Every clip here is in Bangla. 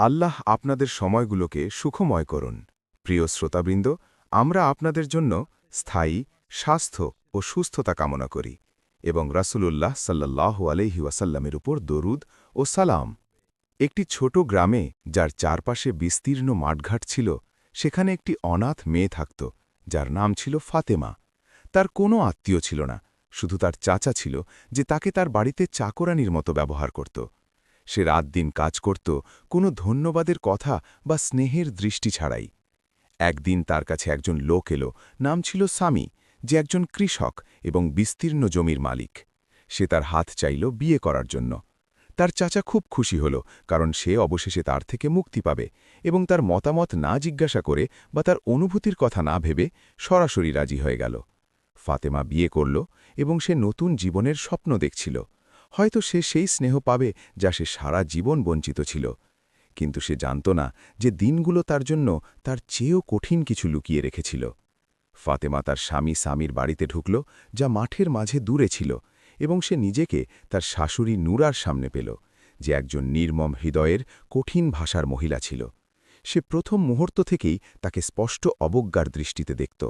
আল্লাহ আপনাদের সময়গুলোকে সুখময় করুন। প্রিয় শ্রোতাবৃন্দ, আমরা আপনাদের জন্য স্থায়ী স্বাস্থ্য ও সুস্থতা কামনা করি এবং রাসূলুল্লাহ সাল্লাল্লাহু আলাইহি ওয়াসাল্লামের উপর দরুদ ও সালাম। একটি ছোট গ্রামে, যার চারপাশে বিস্তীর্ণ মাঠঘাট ছিল, সেখানে একটি অনাথ মেয়ে থাকত, যার নাম ছিল ফাতেমা। তার কোনো আত্মীয় ছিল না, শুধু তার চাচা ছিল, যে তাকে তার বাড়িতে চাকরানির মতো ব্যবহার করত। সে রাত দিন কাজ করত, কোনো ধন্যবাদের কথা বা স্নেহের দৃষ্টি ছাড়াই। একদিন তার কাছে একজন লোক এলো, নাম ছিল সামি, যে একজন কৃষক এবং বিস্তীর্ণ জমির মালিক। সে তার হাত চাইল বিয়ে করার জন্য। তার চাচা খুব খুশি হল, কারণ সে অবশেষে তার থেকে মুক্তি পাবে, এবং তার মতামত না জিজ্ঞাসা করে বা তার অনুভূতির কথা না ভেবে সরাসরি রাজি হয়ে গেল। ফাতেমা বিয়ে করল এবং সে নতুন জীবনের স্বপ্ন দেখছিল। হয়তো সে সেই স্নেহ পাবে যা সে সারা জীবন বঞ্চিত ছিল। কিন্তু সে জানত না যে দিনগুলো তার জন্য তার চেয়েও কঠিন কিছু লুকিয়ে রেখেছিল। ফাতেমা তার স্বামী সামির বাড়িতে ঢুকল, যা মাঠের মাঝে দূরে ছিল, এবং সে নিজেকে তার শাশুড়ি নূরার সামনে পেল, যে একজন নির্মম হৃদয়ের কঠিন ভাষার মহিলা ছিল। সে প্রথম মুহূর্ত থেকেই তাকে স্পষ্ট অবজ্ঞার দৃষ্টিতে দেখত।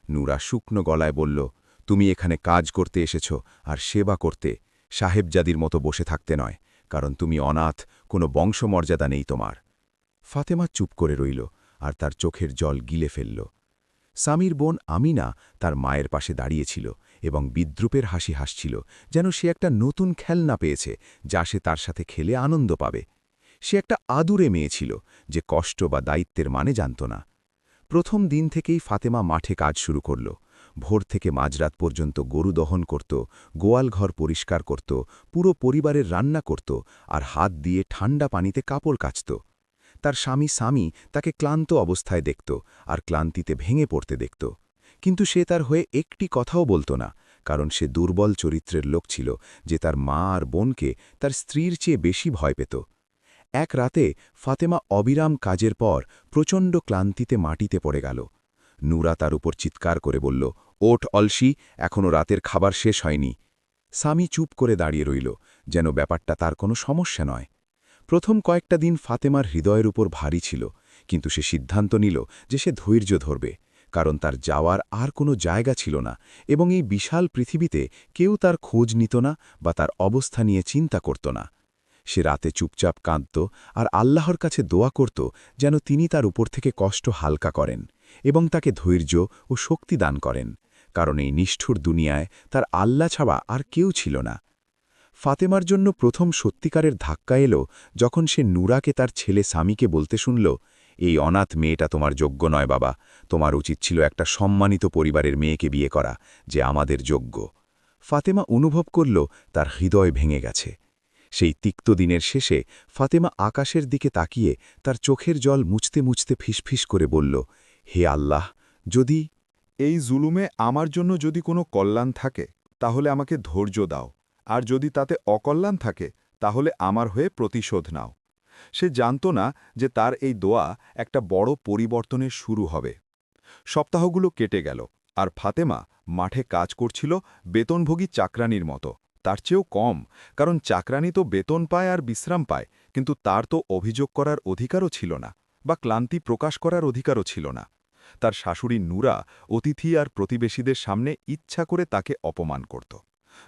নূরা শুকনো গলায় বলল, তুমি এখানে কাজ করতে এসেছ আর সেবা করতে, সাহেবজাদির মতো বসে থাকতে নয়, কারণ তুমি অনাথ, কোনো বংশমর্যাদা নেই তোমার। ফাতেমা চুপ করে রইল আর তার চোখের জল গিলে ফেলল। সামির বোন আমিনা তার মায়ের পাশে দাঁড়িয়েছিল এবং বিদ্রুপের হাসি হাসছিল, যেন সে একটা নতুন খেলনা পেয়েছে যা সে তার সাথে খেলে আনন্দ পাবে। সে একটা আদুরে মেয়ে ছিল, যে কষ্ট বা দায়িত্বের মানে জানত না। প্রথম দিন থেকেই ফাতেমা মাঠে কাজ শুরু করল। ভোর থেকে মাঝরাত পর্যন্ত গরু দহন করত, গোয়াল ঘর পরিষ্কার করত, পুরো পরিবারের রান্না করত, আর হাত দিয়ে ঠান্ডা পানিতে কাপড় কাচত। তার স্বামী সামি তাকে ক্লান্ত অবস্থায় দেখত আর ক্লান্তিতে ভেঙে পড়তে দেখত। কিন্তু সে তার হয়ে একটি কথাও বলত না, কারণ সে দুর্বল চরিত্রের লোক ছিল, যে তার মা আর বোনকে তার স্ত্রীর চেয়ে বেশি ভয় পেত। এক রাতে ফাতেমা অবিরাম কাজের পর প্রচণ্ড ক্লান্তিতে মাটিতে পড়ে গেল। নূরা তার উপর চিৎকার করে বলল, ওঠ অলসি, এখনও রাতের খাবার শেষ হয়নি। সামি চুপ করে দাঁড়িয়ে রইল, যেন ব্যাপারটা তার কোনো সমস্যা নয়। প্রথম কয়েকটা দিন ফাতেমার হৃদয়ের উপর ভারী ছিল, কিন্তু সে সিদ্ধান্ত নিল যে সে ধৈর্য ধরবে, কারণ তার যাওয়ার আর কোনো জায়গা ছিল না, এবং এই বিশাল পৃথিবীতে কেউ তার খোঁজ নিত না বা তার অবস্থা নিয়ে চিন্তা করত না। সে রাতে চুপচাপ কাঁদত আর আল্লাহর কাছে দোয়া করত, যেন তিনি তার উপর থেকে কষ্ট হালকা করেন এবং তাকে ধৈর্য ও শক্তি দান করেন, কারণ এই নিষ্ঠুর দুনিয়ায় তার আল্লাহ ছাড়া আর কেউ ছিল না। ফাতেমার জন্য প্রথম সত্যিকারের ধাক্কা এলো যখন সে নূরাকে তার ছেলে সামিকে বলতে শুনল, এই অনাথ মেয়েটা তোমার যোগ্য নয় বাবা, তোমার উচিত ছিল একটা সম্মানিত পরিবারের মেয়েকে বিয়ে করা, যে আমাদের যোগ্য। ফাতেমা অনুভব করল তার হৃদয় ভেঙে গেছে। সেই তিক্ত দিনের শেষে ফাতেমা আকাশের দিকে তাকিয়ে তার চোখের জল মুছতে মুছতে ফিসফিস করে বলল, হে আল্লাহ, যদি এই জুলুমে আমার জন্য যদি কোনো কল্যাণ থাকে, তাহলে আমাকে ধৈর্য দাও, আর যদি তাতে অকল্যাণ থাকে, তাহলে আমার হয়ে প্রতিশোধ নাও। সে জানত না যে তার এই দোয়া একটা বড় পরিবর্তনের শুরু হবে। সপ্তাহগুলো কেটে গেল, আর ফাতেমা মাঠে কাজ করছিল বেতনভোগী চাকরানির মতো, তার চেয়েও কম, কারণ চাকরানি তো বেতন পায় আর বিশ্রাম পায়, কিন্তু তার তো অভিযোগ করার অধিকারও ছিল না, বা ক্লান্তি প্রকাশ করার অধিকারও ছিল না। তার শাশুড়ি নূরা অতিথি আর প্রতিবেশীদের সামনে ইচ্ছা করে তাকে অপমান করত।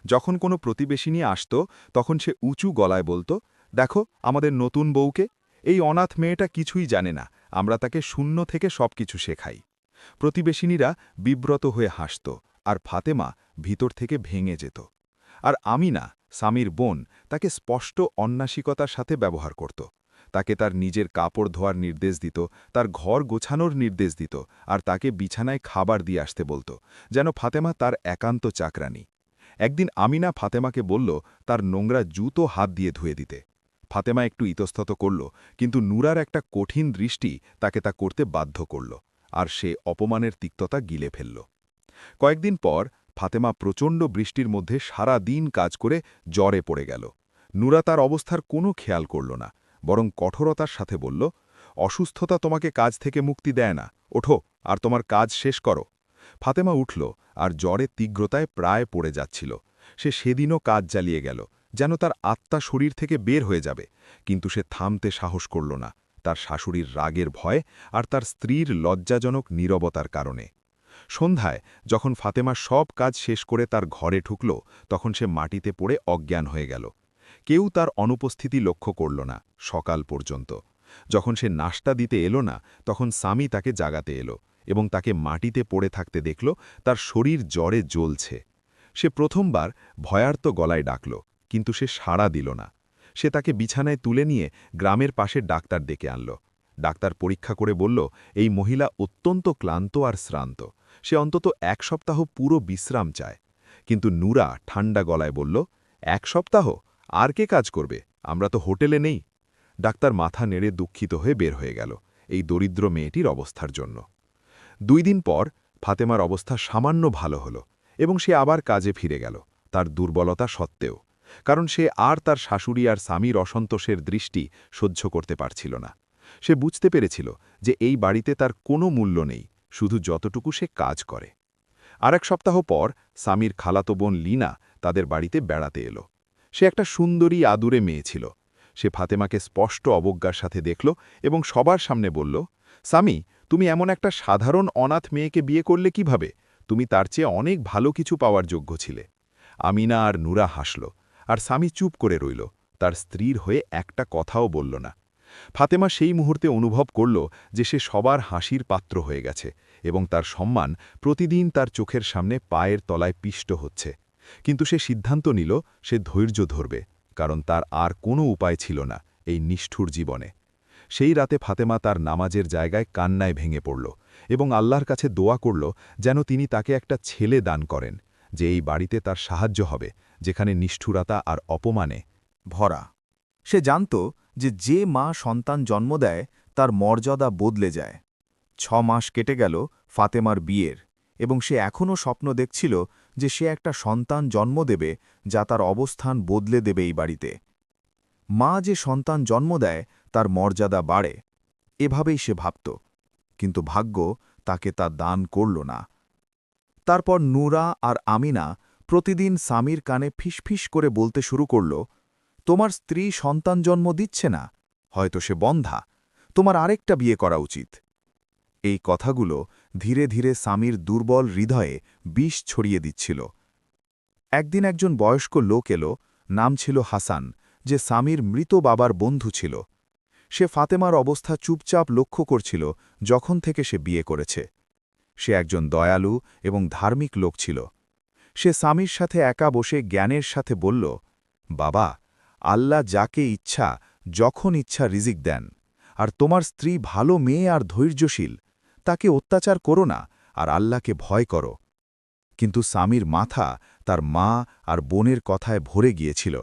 যখন কোনো প্রতিবেশিনী আসত, তখন সে উঁচু গলায় বলত, দেখো আমাদের নতুন বউকে, এই অনাথ মেয়েটা কিছুই জানে না, আমরা তাকে শূন্য থেকে সবকিছু শেখাই। প্রতিবেশিনীরা বিব্রত হয়ে হাসত, আর ফাতেমা ভিতর থেকে ভেঙে যেত। আর আমিনা, সামির বোন, তাকে স্পষ্ট অন্যাসিকতার সাথে ব্যবহার করত। তাকে তার নিজের কাপড় ধোয়ার নির্দেশ দিত, তার ঘর গোছানোর নির্দেশ দিত, আর তাকে বিছানায় খাবার দিয়ে আসতে বলত, যেন ফাতেমা তার একান্ত চাকরানি। একদিন আমিনা ফাতেমাকে বলল তার নোংরা জুতো হাত দিয়ে ধুয়ে দিতে। ফাতেমা একটু ইতস্তত করল, কিন্তু নূরার একটা কঠিন দৃষ্টি তাকে তা করতে বাধ্য করল, আর সে অপমানের তিক্ততা গিলে ফেলল। কয়েকদিন পর ফাতেমা প্রচণ্ড বৃষ্টির মধ্যে সারা দিন কাজ করে জ্বরে পড়ে গেল। নূরা তার অবস্থার কোনো খেয়াল করল না, বরং কঠোরতার সাথে বলল, অসুস্থতা তোমাকে কাজ থেকে মুক্তি দেয় না, ওঠো আর তোমার কাজ শেষ করো। ফাতেমা উঠল আর জ্বরের তীব্রতায় প্রায় পড়ে যাচ্ছিল। সে সেদিনও কাজ চালিয়ে গেল, যেন তার আত্মা শরীর থেকে বের হয়ে যাবে, কিন্তু সে থামতে সাহস করল না, তার শাশুড়ির রাগের ভয় আর তার স্ত্রীর লজ্জাজনক নীরবতার কারণে। সন্ধ্যায় যখন ফাতেমা সব কাজ শেষ করে তার ঘরে ঢুকল, তখন সে মাটিতে পড়ে অজ্ঞান হয়ে গেল। কেউ তার অনুপস্থিতি লক্ষ্য করল না সকাল পর্যন্ত। যখন সে নাশতা দিতে এলো না, তখন স্বামী তাকে জাগাতে এলো এবং তাকে মাটিতে পড়ে থাকতে দেখল, তার শরীর জ্বরে জ্বলছে। সে প্রথমবার ভয়ার্ত গলায় ডাকল, কিন্তু সে সাড়া দিল না। সে তাকে বিছানায় তুলে নিয়ে গ্রামের পাশে ডাক্তার ডেকে আনল। ডাক্তার পরীক্ষা করে বলল, এই মহিলা অত্যন্ত ক্লান্ত আর শ্রান্ত, সে অন্তত 1 সপ্তাহ পুরো বিশ্রাম চায়। কিন্তু নুরা ঠান্ডা গলায় বলল, 1 সপ্তাহ? আর কে কাজ করবে? আমরা তো হোটেলে নেই। ডাক্তার মাথা নেড়ে দুঃখিত হয়ে বের হয়ে গেল এই দরিদ্র মেয়েটির অবস্থার জন্য। 2 দিন পর ফাতেমার অবস্থা সামান্য ভালো হলো এবং সে আবার কাজে ফিরে গেল, তার দুর্বলতা সত্ত্বেও, কারণ সে আর তার শাশুড়ি আর স্বামীর অসন্তোষের দৃষ্টি সহ্য করতে পারছিল না। সে বুঝতে পেরেছিল যে এই বাড়িতে তার কোনো মূল্য নেই, শুধু যতটুকু সে কাজ করে। আর 1 সপ্তাহ পর স্বামীর খালাতো বোন লিনা তাদের বাড়িতে বেড়াতে এলো। সে একটা সুন্দরী আদুরে মেয়ে ছিল। সে ফাতেমাকে স্পষ্ট অবজ্ঞার সাথে দেখল এবং সবার সামনে বলল, স্বামী, তুমি এমন একটা সাধারণ অনাথ মেয়েকে বিয়ে করলে কিভাবে? তুমি তার চেয়ে অনেক ভালো কিছু পাওয়ার যোগ্য ছিলে। আমিনা আর নুরা হাসল, আর স্বামী চুপ করে রইল, তার স্ত্রীর হয়ে একটা কথাও বলল না। ফাতেমা সেই মুহূর্তে অনুভব করল যে সে সবার হাসির পাত্র হয়ে গেছে এবং তার সম্মান প্রতিদিন তার চোখের সামনে পায়ের তলায় পিষ্ট হচ্ছে। কিন্তু সে সিদ্ধান্ত নিল সে ধৈর্য ধরবে, কারণ তার আর কোনো উপায় ছিল না এই নিষ্ঠুর জীবনে। সেই রাতে ফাতেমা তার নামাজের জায়গায় কান্নায় ভেঙে পড়ল এবং আল্লাহর কাছে দোয়া করল যেন তিনি তাকে একটা ছেলে দান করেন, যে এই বাড়িতে তার সাহায্য হবে, যেখানে নিষ্ঠুরতা আর অপমানে ভরা। সে জানত যে যে মা সন্তান জন্ম দেয় তার মর্যাদা বদলে যায়। 6 মাস কেটে গেল ফাতেমার বিয়ের, এবং সে এখনও স্বপ্ন দেখছিল যে সে একটা সন্তান জন্ম দেবে যা তার অবস্থান বদলে দেবে এই বাড়িতে। মা যে সন্তান জন্ম দেয় তার মর্যাদা বাড়ে, এভাবেই সে ভাবত, কিন্তু ভাগ্য তাকে তা দান করল না। তারপর নুরা আর আমিনা প্রতিদিন স্বামীর কানে ফিসফিস করে বলতে শুরু করল, তোমার স্ত্রী সন্তান জন্ম দিচ্ছে না, হয়তো সে বন্ধা, তোমার আরেকটা বিয়ে করা উচিত। এই কথাগুলো ধীরে ধীরে স্বামীর দুর্বল হৃদয়ে বিষ ছড়িয়ে দিচ্ছিল। একদিন একজন বয়স্ক লোক এলো, নাম ছিল হাসান, যে স্বামীর মৃত বাবার বন্ধু ছিল। সে ফাতেমার অবস্থা চুপচাপ লক্ষ্য করছিল যখন থেকে সে বিয়ে করেছে। সে একজন দয়ালু এবং ধার্মিক লোক ছিল। সে স্বামীর সাথে একা বসে জ্ঞানের সাথে বলল, বাবা, আল্লাহ যাকে ইচ্ছা যখন ইচ্ছা রিজিক দেন, আর তোমার স্ত্রী ভালো মেয়ে আর ধৈর্যশীল, তাকে অত্যাচার করো না আর আল্লাহকে ভয় করো। কিন্তু স্বামীর মাথা তার মা আর বোনের কথায় ভরে গিয়েছিল,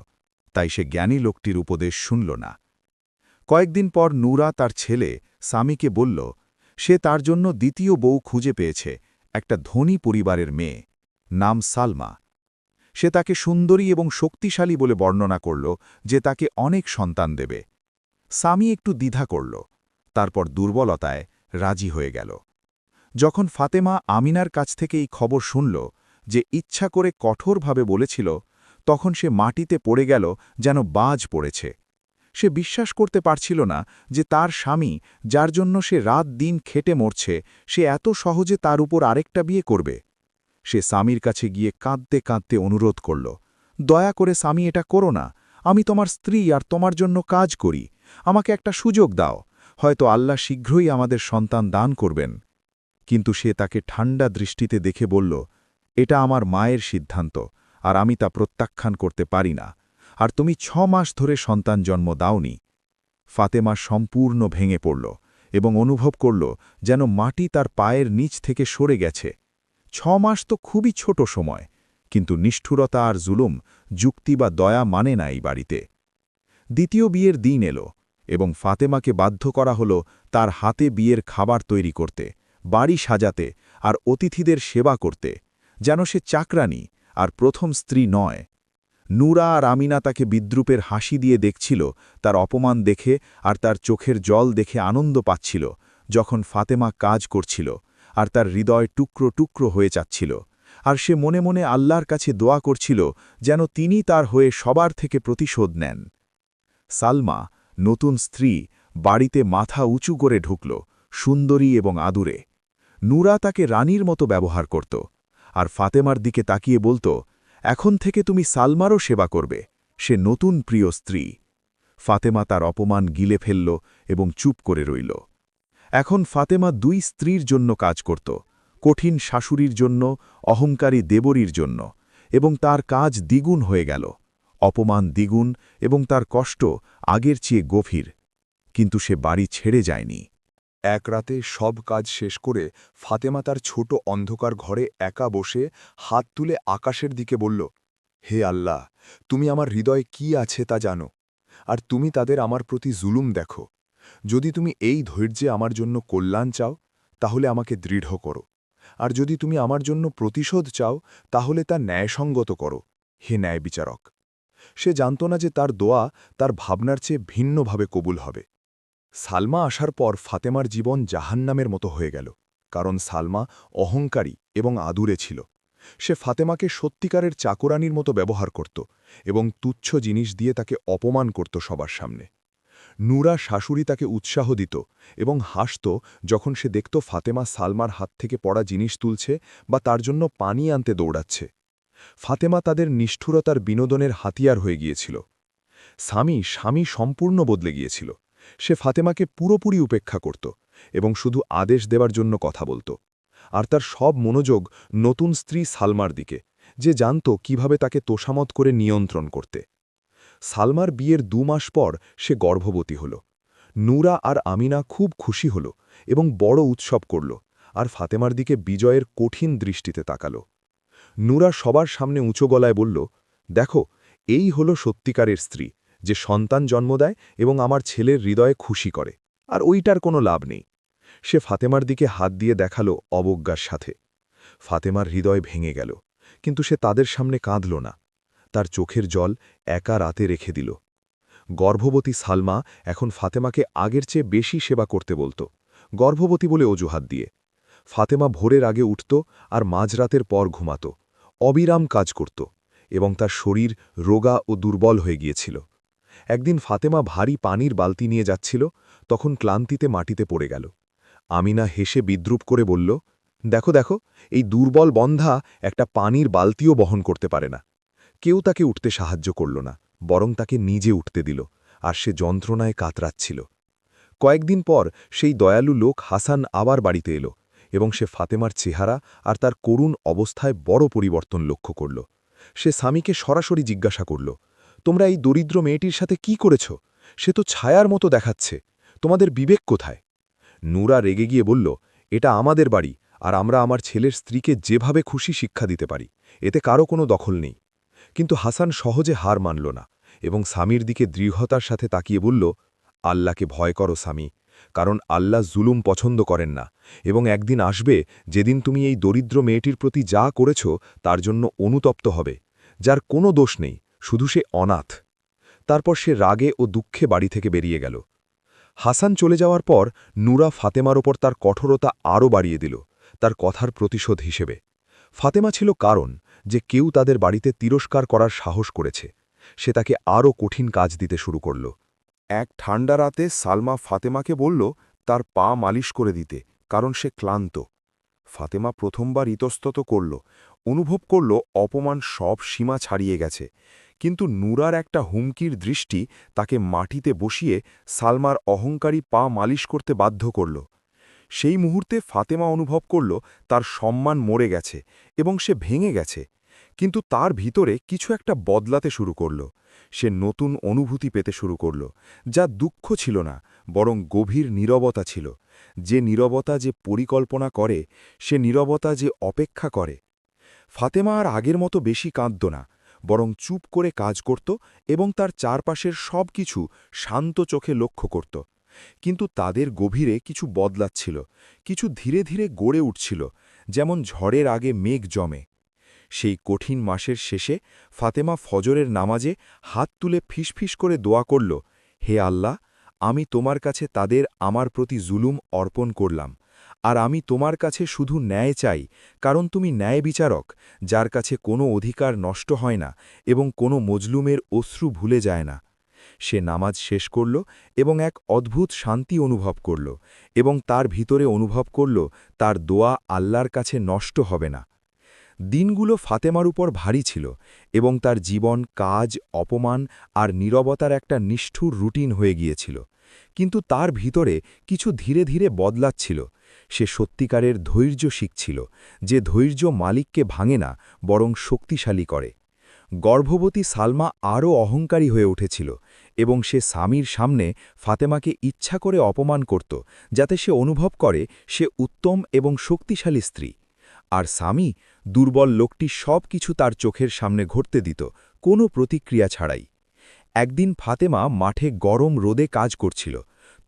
তাই সে জ্ঞানী লোকটির উপদেশ শুনল না। কয়েকদিন পর নুরা তার ছেলে স্বামীকে বলল, সে তার জন্য দ্বিতীয় বউ খুঁজে পেয়েছে, একটা ধনী পরিবারের মেয়ে, নাম সালমা। সে তাকে সুন্দরী এবং শক্তিশালী বলে বর্ণনা করল যে তাকে অনেক সন্তান দেবে। স্বামী একটু দ্বিধা করল, তারপর দুর্বলতায় রাজি হয়ে গেল। যখন ফাতেমা আমিনার কাছ থেকে এই খবর শুনল যে ইচ্ছা করে কঠোরভাবে বলেছিল, তখন সে মাটিতে পড়ে গেল যেন বাজ পড়েছে। সে বিশ্বাস করতে পারছিল না যে তার স্বামী, যার জন্য সে রাত দিন খেটে মরছে, সে এত সহজে তার উপর আরেকটা বিয়ে করবে। সে স্বামীর কাছে গিয়ে কাঁদতে কাঁদতে অনুরোধ করল, দয়া করে স্বামী, এটা করো না, আমি তোমার স্ত্রী আর তোমার জন্য কাজ করি, আমাকে একটা সুযোগ দাও, হয়তো আল্লাহ শীঘ্রই আমাদের সন্তান দান করবেন। কিন্তু সে তাকে ঠান্ডা দৃষ্টিতে দেখে বলল, এটা আমার মায়ের সিদ্ধান্ত, আর আমি তা প্রত্যাখ্যান করতে পারি না, আর তুমি 6 মাস ধরে সন্তান জন্ম দাওনি। ফাতেমা সম্পূর্ণ ভেঙে পড়ল এবং অনুভব করল যেন মাটি তার পায়ের নিচ থেকে সরে গেছে। 6 মাস তো খুবই ছোট সময়, কিন্তু নিষ্ঠুরতা আর জুলুম যুক্তি বা দয়া মানে না এই বাড়িতে। দ্বিতীয় বিয়ের দিন এলো এবং ফাতেমাকে বাধ্য করা হলো তার হাতে বিয়ের খাবার তৈরি করতে, বাড়ি সাজাতে আর অতিথিদের সেবা করতে, যেন সে চাকরানী আর প্রথম স্ত্রী নয়। নুরা আর আমিনা তাকে বিদ্রুপের হাসি দিয়ে দেখছিল, তার অপমান দেখে আর তার চোখের জল দেখে আনন্দ পাচ্ছিল যখন ফাতেমা কাজ করছিল, আর তার হৃদয় টুকরো টুকরো হয়ে যাচ্ছিল। আর সে মনে মনে আল্লাহর কাছে দোয়া করছিল যেন তিনি তার হয়ে সবার থেকে প্রতিশোধ নেন। সালমা, নতুন স্ত্রী, বাড়িতে মাথা উঁচু করে ঢুকল, সুন্দরী এবং আদুরে। নূরা তাকে রানীর মতো ব্যবহার করত, আর ফাতেমার দিকে তাকিয়ে বলত, এখন থেকে তুমি সালমারও সেবা করবে, সে নতুন প্রিয় স্ত্রী। ফাতেমা তার অপমান গিলে ফেলল এবং চুপ করে রইল। এখন ফাতেমা দুই স্ত্রীর জন্য কাজ করত, কঠিন শাশুড়ির জন্য, অহংকারী দেবরীর জন্য, এবং তার কাজ দ্বিগুণ হয়ে গেল, অপমান দ্বিগুণ এবং তার কষ্ট আগের চেয়ে গভীর। কিন্তু সে বাড়ি ছেড়ে যায়নি। এক রাতে সব কাজ শেষ করে ফাতেমা তার ছোট অন্ধকার ঘরে একা বসে হাত তুলে আকাশের দিকে বলল, হে আল্লাহ, তুমি আমার হৃদয়ে কি আছে তা জানো, আর তুমি তাদের আমার প্রতি জুলুম দেখো। যদি তুমি এই ধৈর্যে আমার জন্য কল্যাণ চাও, তাহলে আমাকে দৃঢ় করো, আর যদি তুমি আমার জন্য প্রতিশোধ চাও, তাহলে তা ন্যায়সঙ্গত করো, হে ন্যায় বিচারক। সে জানত না যে তার দোয়া তার ভাবনার চেয়ে ভিন্নভাবে কবুল হবে। সালমা আসার পর ফাতেমার জীবন জাহান্নামের মতো হয়ে গেল, কারণ সালমা অহংকারী এবং আদুরে ছিল। সে ফাতেমাকে সত্যিকারের চাকরানির মতো ব্যবহার করত এবং তুচ্ছ জিনিস দিয়ে তাকে অপমান করত সবার সামনে। নূরা শাশুড়ি তাকে উৎসাহ দিত এবং হাসত যখন সে দেখত ফাতেমা সালমার হাত থেকে পড়া জিনিস তুলছে বা তার জন্য পানি আনতে দৌড়াচ্ছে। ফাতেমা তাদের নিষ্ঠুরতার বিনোদনের হাতিয়ার হয়ে গিয়েছিল। স্বামী সম্পূর্ণ বদলে গিয়েছিল। সে ফাতেমাকে পুরোপুরি উপেক্ষা করত এবং শুধু আদেশ দেবার জন্য কথা বলত, আর তার সব মনোযোগ নতুন স্ত্রী সালমার দিকে, যে জানত কিভাবে তাকে তোষামত করে নিয়ন্ত্রণ করতে। সালমার বিয়ের 2 মাস পর সে গর্ভবতী হল। নূরা আর আমিনা খুব খুশি হল এবং বড় উৎসব করল, আর ফাতেমার দিকে বিজয়ের কঠিন দৃষ্টিতে তাকাল। নূরা সবার সামনে উঁচু গলায় বলল, দেখো, এই হল সত্যিকারের স্ত্রী, যে সন্তান জন্ম দেয় এবং আমার ছেলের হৃদয়ে খুশি করে, আর ওইটার কোনো লাভ নেই। সে ফাতেমার দিকে হাত দিয়ে দেখালো অবজ্ঞার সাথে। ফাতেমার হৃদয় ভেঙে গেল, কিন্তু সে তাদের সামনে কাঁদল না। তার চোখের জল একা রাতে রেখে দিল। গর্ভবতী সালমা এখন ফাতেমাকে আগের চেয়ে বেশি সেবা করতে বলত, গর্ভবতী বলে অজুহাত দিয়ে। ফাতেমা ভোরের আগে উঠত আর মাঝরাতের পর ঘুমাত, অবিরাম কাজ করত, এবং তার শরীর রোগা ও দুর্বল হয়ে গিয়েছিল। একদিন ফাতেমা ভারী পানির বালতি নিয়ে যাচ্ছিল, তখন ক্লান্তিতে মাটিতে পড়ে গেল। আমিনা হেসে বিদ্রুপ করে বলল, দেখো দেখো, এই দুর্বল বন্ধা একটা পানির বালতিও বহন করতে পারে না। কেউ তাকে উঠতে সাহায্য করল না, বরং তাকে নিজে উঠতে দিল, আর সে যন্ত্রণায় কাতরাচ্ছিল। কয়েকদিন পর সেই দয়ালু লোক হাসান আবার বাড়িতে এলো, এবং সে ফাতেমার চেহারা আর তার করুণ অবস্থায় বড় পরিবর্তন লক্ষ্য করল। সে স্বামীকে সরাসরি জিজ্ঞাসা করল, তোমরা এই দরিদ্র মেয়েটির সাথে কি করেছ? সে তো ছায়ার মতো দেখাচ্ছে, তোমাদের বিবেক কোথায়? নূরা রেগে গিয়ে বলল, এটা আমাদের বাড়ি, আর আমরা আমার ছেলের স্ত্রীকে যেভাবে খুশি শিক্ষা দিতে পারি, এতে কারো কোনো দখল নেই। কিন্তু হাসান সহজে হার মানল না, এবং স্বামীর দিকে দৃঢ়তার সাথে তাকিয়ে বলল, আল্লাহকে ভয় করো স্বামী, কারণ আল্লাহ জুলুম পছন্দ করেন না, এবং একদিন আসবে যেদিন তুমি এই দরিদ্র মেয়েটির প্রতি যা করেছ তার জন্য অনুতপ্ত হবে, যার কোনো দোষ নেই, শুধু সে অনাথ। তারপর সে রাগে ও দুঃখে বাড়ি থেকে বেরিয়ে গেল। হাসান চলে যাওয়ার পর নূরা ফাতেমার ওপর তার কঠোরতা আরও বাড়িয়ে দিল, তার কথার প্রতিশোধ হিসেবে। ফাতেমা ছিল কারণ যে কেউ তাদের বাড়িতে তিরস্কার করার সাহস করেছে। সে তাকে আরও কঠিন কাজ দিতে শুরু করল। এক ঠান্ডা রাতে সালমা ফাতেমাকে বলল তার পা মালিশ করে দিতে, কারণ সে ক্লান্ত। ফাতেমা প্রথমবার ইতস্তত করল, অনুভব করল অপমান সব সীমা ছাড়িয়ে গেছে। কিন্তু নূরার একটা হুমকির দৃষ্টি তাকে মাটিতে বসিয়ে সালমার অহংকারী পা মালিশ করতে বাধ্য করল। সেই মুহূর্তে ফাতেমা অনুভব করল তার সম্মান মরে গেছে এবং সে ভেঙে গেছে। কিন্তু তার ভিতরে কিছু একটা বদলাতে শুরু করল। সে নতুন অনুভূতি পেতে শুরু করল, যা দুঃখ ছিল না, বরং গভীর নীরবতা ছিল। যে নীরবতা যে পরিকল্পনা করে, সে নীরবতা যে অপেক্ষা করে। ফাতেমা আর আগের মতো বেশি কাঁদত না, বরং চুপ করে কাজ করত এবং তার চারপাশের সব কিছু শান্ত চোখে লক্ষ্য করত। কিন্তু তাদের গভীরে কিছু বদলাচ্ছিল, কিছু ধীরে ধীরে গড়ে উঠছিল, যেমন ঝড়ের আগে মেঘ জমে। সেই কঠিন মাসের শেষে ফাতেমা ফজরের নামাজে হাত তুলে ফিসফিস করে দোয়া করল, হে আল্লাহ, আমি তোমার কাছে তাদের আমার প্রতি জুলুম অর্পণ করলাম, আর আমি তোমার কাছে শুধু ন্যায় চাই, কারণ তুমি ন্যায় বিচারক, যার কাছে কোনো অধিকার নষ্ট হয় না এবং কোনো মজলুমের অশ্রু ভুলে যায় না। সে নামাজ শেষ করল এবং এক অদ্ভুত শান্তি অনুভব করল, এবং তার ভিতরে অনুভব করল তার দোয়া আল্লাহর কাছে নষ্ট হবে না। দিনগুলো ফাতেমার উপর ভারী ছিল, এবং তার জীবন কাজ, অপমান আর নীরবতার একটা নিষ্ঠুর রুটিন হয়ে গিয়েছিল। কিন্তু তার ভিতরে কিছু ধীরে ধীরে বদলাচ্ছিল। সে সত্যিকারের ধৈর্য শিখছিল, যে ধৈর্য মালিককে ভাঙে না, বরং শক্তিশালী করে। গর্ভবতী সালমা আরও অহংকারী হয়ে উঠেছিল, এবং সে স্বামীর সামনে ফাতেমাকে ইচ্ছা করে অপমান করত, যাতে সে অনুভব করে সে উত্তম এবং শক্তিশালী স্ত্রী। আর স্বামী, দুর্বল লোকটি সব কিছু তার চোখের সামনে ঘটতে দিত, কোনো প্রতিক্রিয়া ছাড়াই। একদিন ফাতেমা মাঠে গরম রোদে কাজ করছিল।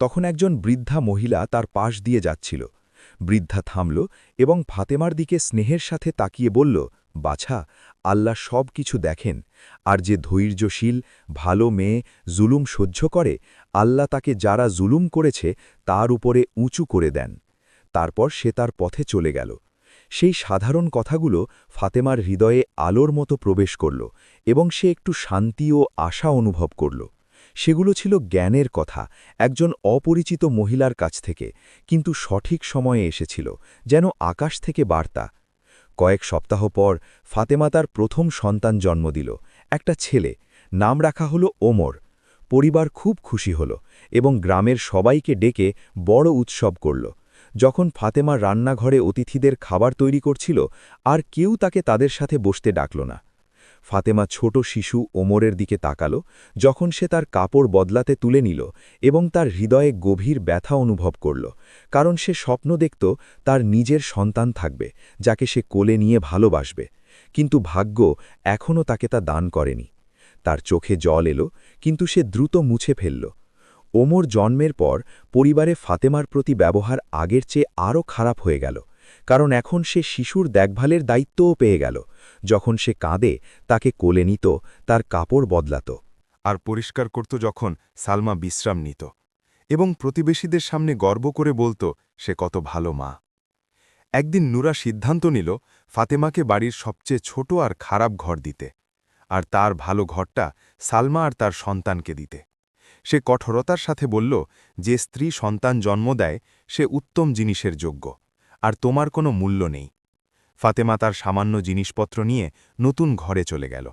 তখন একজন বৃদ্ধা মহিলা তার পাশ দিয়ে যাচ্ছিল। বৃদ্ধা থামল এবং ফাতেমার দিকে স্নেহের সাথে তাকিয়ে বলল, বাছা, আল্লাহ সব কিছু দেখেন, আর যে ধৈর্যশীল, ভালো মেয়ে জুলুম সহ্য করে, আল্লাহ তাকে যারা জুলুম করেছে তার উপরে উঁচু করে দেন। তারপর সে তার পথে চলে গেল। সেই সাধারণ কথাগুলো ফাতেমার হৃদয়ে আলোর মতো প্রবেশ করল, এবং সে একটু শান্তি ও আশা অনুভব করল। সেগুলো ছিল জ্ঞানের কথা, একজন অপরিচিত মহিলার কাছ থেকে, কিন্তু সঠিক সময়ে এসেছিল, যেন আকাশ থেকে বার্তা। কয়েক সপ্তাহ পর ফাতেমা তার প্রথম সন্তান জন্ম দিল, একটা ছেলে। নাম রাখা হলো ওমর। পরিবার খুব খুশি হল, এবং গ্রামের সবাইকে ডেকে বড় উৎসব করল। যখন ফাতেমা রান্নাঘরে অতিথিদের খাবার তৈরি করছিল, আর কেউ তাকে তাদের সাথে বসতে ডাকল না। ফাতেমা ছোট শিশু ওমরের দিকে তাকালো, যখন সে তার কাপড় বদলাতে তুলে নিল, এবং তার হৃদয়ে গভীর ব্যথা অনুভব করল, কারণ সে স্বপ্ন দেখত তার নিজের সন্তান থাকবে, যাকে সে কোলে নিয়ে ভালোবাসবে। কিন্তু ভাগ্য এখনও তাকে তা দান করেনি। তার চোখে জল এলো, কিন্তু সে দ্রুত মুছে ফেলল। ওমর জন্মের পর পরিবারে ফাতেমার প্রতি ব্যবহার আগের চেয়ে আরও খারাপ হয়ে গেল, কারণ এখন সে শিশুর দেখভালের দায়িত্বও পেয়ে গেল। যখন সে কাঁদে, তাকে কোলে নিত, তার কাপড় বদলাত। আর পরিষ্কার করত যখন সালমা বিশ্রাম নিত, এবং প্রতিবেশীদের সামনে গর্ব করে বলত সে কত ভালো মা। একদিন নুরা সিদ্ধান্ত নিল ফাতেমাকে বাড়ির সবচেয়ে ছোট আর খারাপ ঘর দিতে, আর তার ভালো ঘরটা সালমা আর তার সন্তানকে দিতে। সে কঠোরতার সাথে বলল, যে স্ত্রী সন্তান জন্ম দেয় সে উত্তম জিনিসের যোগ্য, আর তোমার কোনো মূল্য নেই। ফাতেমা তার সামান্য জিনিসপত্র নিয়ে নতুন ঘরে চলে গেল,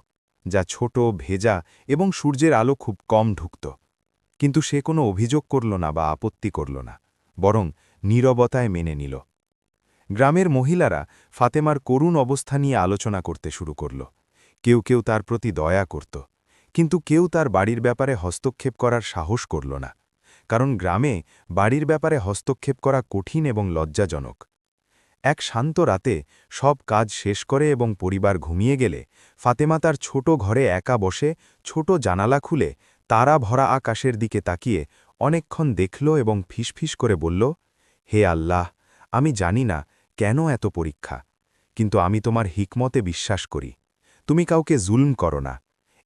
যা ছোট, ভেজা এবং সূর্যের আলো খুব কম ঢুকত। কিন্তু সে কোনো অভিযোগ করল না বা আপত্তি করল না, বরং নীরবতায় মেনে নিল। গ্রামের মহিলারা ফাতেমার করুণ অবস্থা নিয়ে আলোচনা করতে শুরু করল। কেউ কেউ তার প্রতি দয়া করত, কিন্তু কেউ তার বাড়ির ব্যাপারে হস্তক্ষেপ করার সাহস করল না, কারণ গ্রামে বাড়ির ব্যাপারে হস্তক্ষেপ করা কঠিন এবং লজ্জাজনক। এক শান্ত রাতে সব কাজ শেষ করে এবং পরিবার ঘুমিয়ে গেলে ফাতেমা তার ছোট ঘরে একা বসে ছোট জানালা খুলে তারা ভরা আকাশের দিকে তাকিয়ে অনেকক্ষণ দেখল এবং ফিসফিস করে বলল, হে আল্লাহ, আমি জানি না কেন এত পরীক্ষা, কিন্তু আমি তোমার হিকমতে বিশ্বাস করি। তুমি কাউকে জুলম করো না,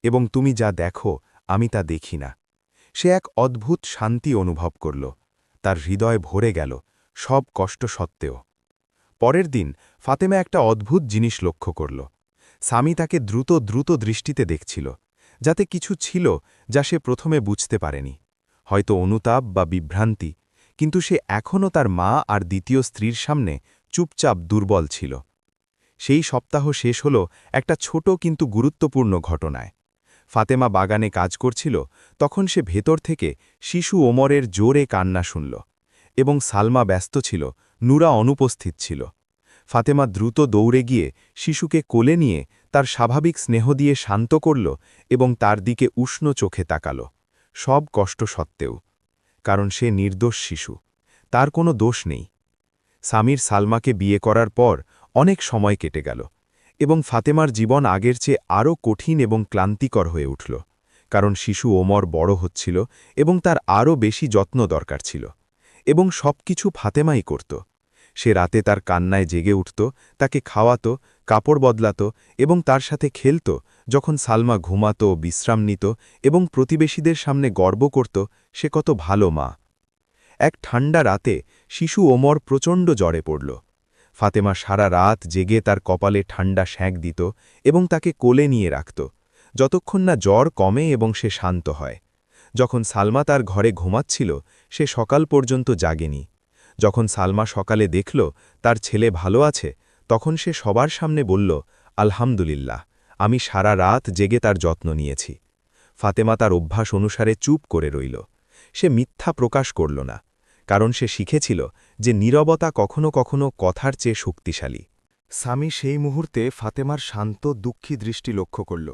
এবং তুমি যা দেখো আমি তা দেখি না। সে এক অদ্ভুত শান্তি অনুভব করল, তার হৃদয় ভরে গেল সব কষ্ট সত্ত্বেও। পরের দিন ফাতেমা একটা অদ্ভুত জিনিস লক্ষ্য করল। স্বামী তাকে দ্রুত দ্রুত দৃষ্টিতে দেখছিল, যাতে কিছু ছিল যা সে প্রথমে বুঝতে পারেনি, হয়তো অনুতাপ বা বিভ্রান্তি, কিন্তু সে এখনও তার মা আর দ্বিতীয় স্ত্রীর সামনে চুপচাপ দুর্বল ছিল। সেই সপ্তাহ শেষ হল একটা ছোট কিন্তু গুরুত্বপূর্ণ ঘটনায়। ফাতেমা বাগানে কাজ করছিল, তখন সে ভেতর থেকে শিশু ওমরের জোরে কান্না শুনল, এবং সালমা ব্যস্ত ছিল, নুরা অনুপস্থিত ছিল। ফাতেমা দ্রুত দৌড়ে গিয়ে শিশুকে কোলে নিয়ে তার স্বাভাবিক স্নেহ দিয়ে শান্ত করল এবং তার দিকে উষ্ণ চোখে তাকাল, সব কষ্ট সত্ত্বেও, কারণ সে নির্দোষ শিশু, তার কোনো দোষ নেই। স্বামীর সালমাকে বিয়ে করার পর অনেক সময় কেটে গেল, এবং ফাতেমার জীবন আগের চেয়ে আরও কঠিন এবং ক্লান্তিকর হয়ে উঠল, কারণ শিশু ওমর বড় হচ্ছিল এবং তার আরও বেশি যত্ন দরকার ছিল, এবং সবকিছু ফাতেমাই করত। সে রাতে তার কান্নায় জেগে উঠত, তাকে খাওয়াত, কাপড় বদলাত এবং তার সাথে খেলত, যখন সালমা ঘুমাত, বিশ্রাম নিত এবং প্রতিবেশীদের সামনে গর্ব করত সে কত ভালো মা। এক ঠান্ডা রাতে শিশু ওমর প্রচণ্ড জ্বরে পড়ল। ফাতেমা সারা রাত জেগে তার কপালে ঠান্ডা শ্যাঁক দিত এবং তাকে কোলে নিয়ে রাখত, যতক্ষণ না জ্বর কমে এবং সে শান্ত হয়। যখন সালমা তার ঘরে ঘুমাচ্ছিল, সে সকাল পর্যন্ত জাগেনি। যখন সালমা সকালে দেখল তার ছেলে ভালো আছে, তখন সে সবার সামনে বলল, আলহামদুলিল্লাহ, আমি সারা রাত জেগে তার যত্ন নিয়েছি। ফাতেমা তার অভ্যাস অনুসারে চুপ করে রইল। সে মিথ্যা প্রকাশ করল না, কারণ সে শিখেছিল যে নীরবতা কখনো কখনো কথার চেয়ে শক্তিশালী। স্বামী সেই মুহূর্তে ফাতেমার শান্ত দুঃখী দৃষ্টি লক্ষ্য করল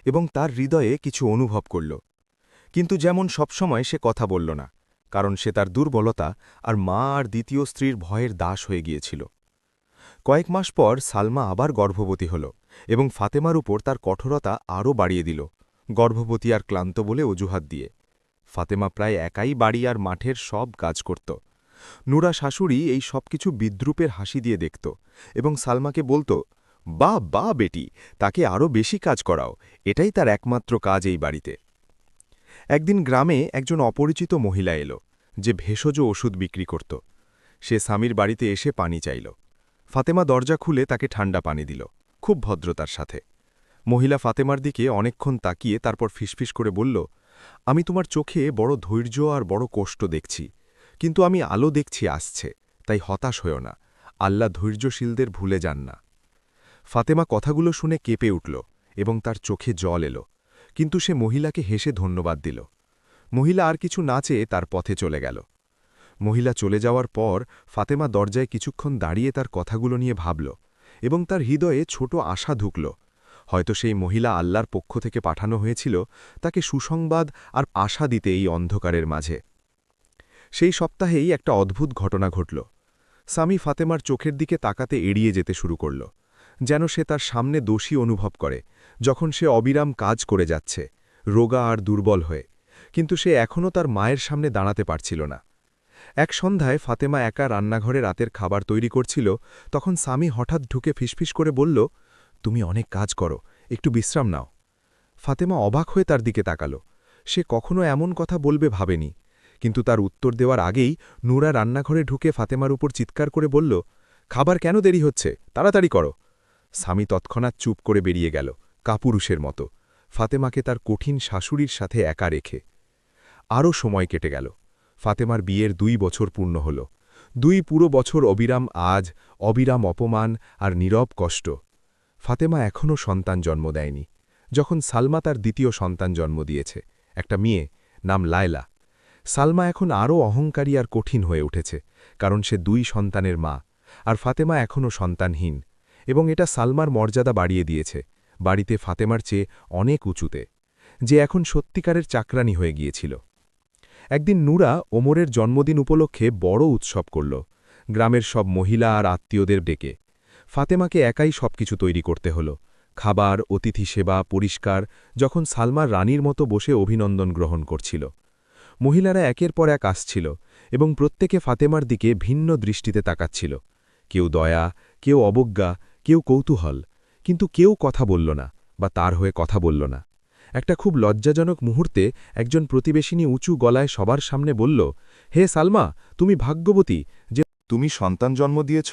এবং তার হৃদয়ে কিছু অনুভব করল। কিন্তু যেমন সবসময় সে কথা বলল না, কারণ সে তার দুর্বলতা আর মা আর দ্বিতীয় স্ত্রীর ভয়ের দাস হয়ে গিয়েছিল। কয়েক মাস পর সালমা আবার গর্ভবতী হল এবং ফাতেমার উপর তার কঠোরতা আরও বাড়িয়ে দিল, গর্ভবতী আর ক্লান্ত বলে অজুহাত দিয়ে। ফাতেমা প্রায় একাই বাড়ি আর মাঠের সব কাজ করত। নুরা শাশুড়ি এই সব কিছু বিদ্রুপের হাসি দিয়ে দেখত এবং সালমাকে বলত, বা বা বেটি, তাকে আরও বেশি কাজ করাও, এটাই তার একমাত্র কাজ এই বাড়িতে। একদিন গ্রামে একজন অপরিচিত মহিলা এলো, যে ভেষজ ওষুধ বিক্রি করত। সে স্বামীর বাড়িতে এসে পানি চাইল। ফাতেমা দরজা খুলে তাকে ঠান্ডা পানি দিল, খুব ভদ্রতার সাথে। মহিলা ফাতেমার দিকে অনেকক্ষণ তাকিয়ে তারপর ফিসফিস করে বলল, আমি তোমার চোখে বড় ধৈর্য আর বড় কষ্ট দেখছি, কিন্তু আমি আলো দেখছি আসছে, তাই হতাশ হয়েও না। আল্লাহ ধৈর্যশীলদের ভুলে যান না। ফাতেমা কথাগুলো শুনে কেঁপে উঠল এবং তার চোখে জল এলো, কিন্তু সে মহিলাকে হেসে ধন্যবাদ দিল। মহিলা আর কিছু না চেয়ে তার পথে চলে গেল। মহিলা চলে যাওয়ার পর ফাতেমা দরজায় কিছুক্ষণ দাঁড়িয়ে তার কথাগুলো নিয়ে ভাবল এবং তার হৃদয়ে ছোট আশা ঢুকল। হয়তো সেই মহিলা আল্লাহর পক্ষ থেকে পাঠানো হয়েছিল তাকে সুসংবাদ আর আশা দিতে এই অন্ধকারের মাঝে। সেই সপ্তাহেই একটা অদ্ভুত ঘটনা ঘটল। স্বামী ফাতেমার চোখের দিকে তাকাতে এড়িয়ে যেতে শুরু করল, যেন সে তার সামনে দোষী অনুভব করে, যখন সে অবিরাম কাজ করে যাচ্ছে, রোগা আর দুর্বল হয়ে। কিন্তু সে এখনও তার মায়ের সামনে দাঁড়াতে পারছিল না। এক সন্ধ্যায় ফাতেমা একা রান্নাঘরে রাতের খাবার তৈরি করছিল, তখন স্বামী হঠাৎ ঢুকে ফিসফিস করে বলল, তুমি অনেক কাজ করো, একটু বিশ্রাম নাও। ফাতেমা অবাক হয়ে তার দিকে তাকাল। সে কখনো এমন কথা বলবে ভাবেনি, কিন্তু তার উত্তর দেওয়ার আগেই নুরা রান্নাঘরে ঢুকে ফাতেমার উপর চিৎকার করে বলল, খাবার কেন দেরি হচ্ছে, তাড়াতাড়ি করো। স্বামী তৎক্ষণাৎ চুপ করে বেরিয়ে গেল, কাপুরুষের মতো, ফাতেমাকে তার কঠিন শাশুড়ির সাথে একা রেখে। আরও সময় কেটে গেল। ফাতেমার বিয়ের 2 বছর পূর্ণ হল। 2 পুরো বছর অবিরাম অবিরাম অপমান আর নীরব কষ্ট। ফাতেমা এখনও সন্তান জন্ম দেয়নি। যখন সালমা তার দ্বিতীয় সন্তান জন্ম দিয়েছে, একটা মেয়ে, নাম লায়লা। সালমা এখন আরও অহংকারী আর কঠিন হয়ে উঠেছে, কারণ সে 2 সন্তানের মা, আর ফাতেমা এখনও সন্তানহীন। এবং এটা সালমার মর্যাদা বাড়িয়ে দিয়েছে, বাড়িতে ফাতেমার চেয়ে অনেক উঁচুতে, যে এখন সত্যিকারের চাকরানি হয়ে গিয়েছিল। একদিন নুরা ওমরের জন্মদিন উপলক্ষে বড় উৎসব করল, গ্রামের সব মহিলা আর আত্মীয়দের ডেকে। ফাতেমাকে একাই সবকিছু তৈরি করতে হল, খাবার, অতিথি সেবা, পরিষ্কার, যখন সালমার রানীর মতো বসে অভিনন্দন গ্রহণ করছিল। মহিলারা একের পর এক আসছিল এবং প্রত্যেকে ফাতেমার দিকে ভিন্ন দৃষ্টিতে তাকাচ্ছিল, কেউ দয়া, কেউ অবজ্ঞা, কেউ কৌতূহল, কিন্তু কেউ কথা বলল না বা তার হয়ে কথা বলল না। একটা খুব লজ্জাজনক মুহূর্তে একজন প্রতিবেশিনী উঁচু গলায় সবার সামনে বলল, হে সালমা, তুমি ভাগ্যবতী যে তুমি সন্তান জন্ম দিয়েছ,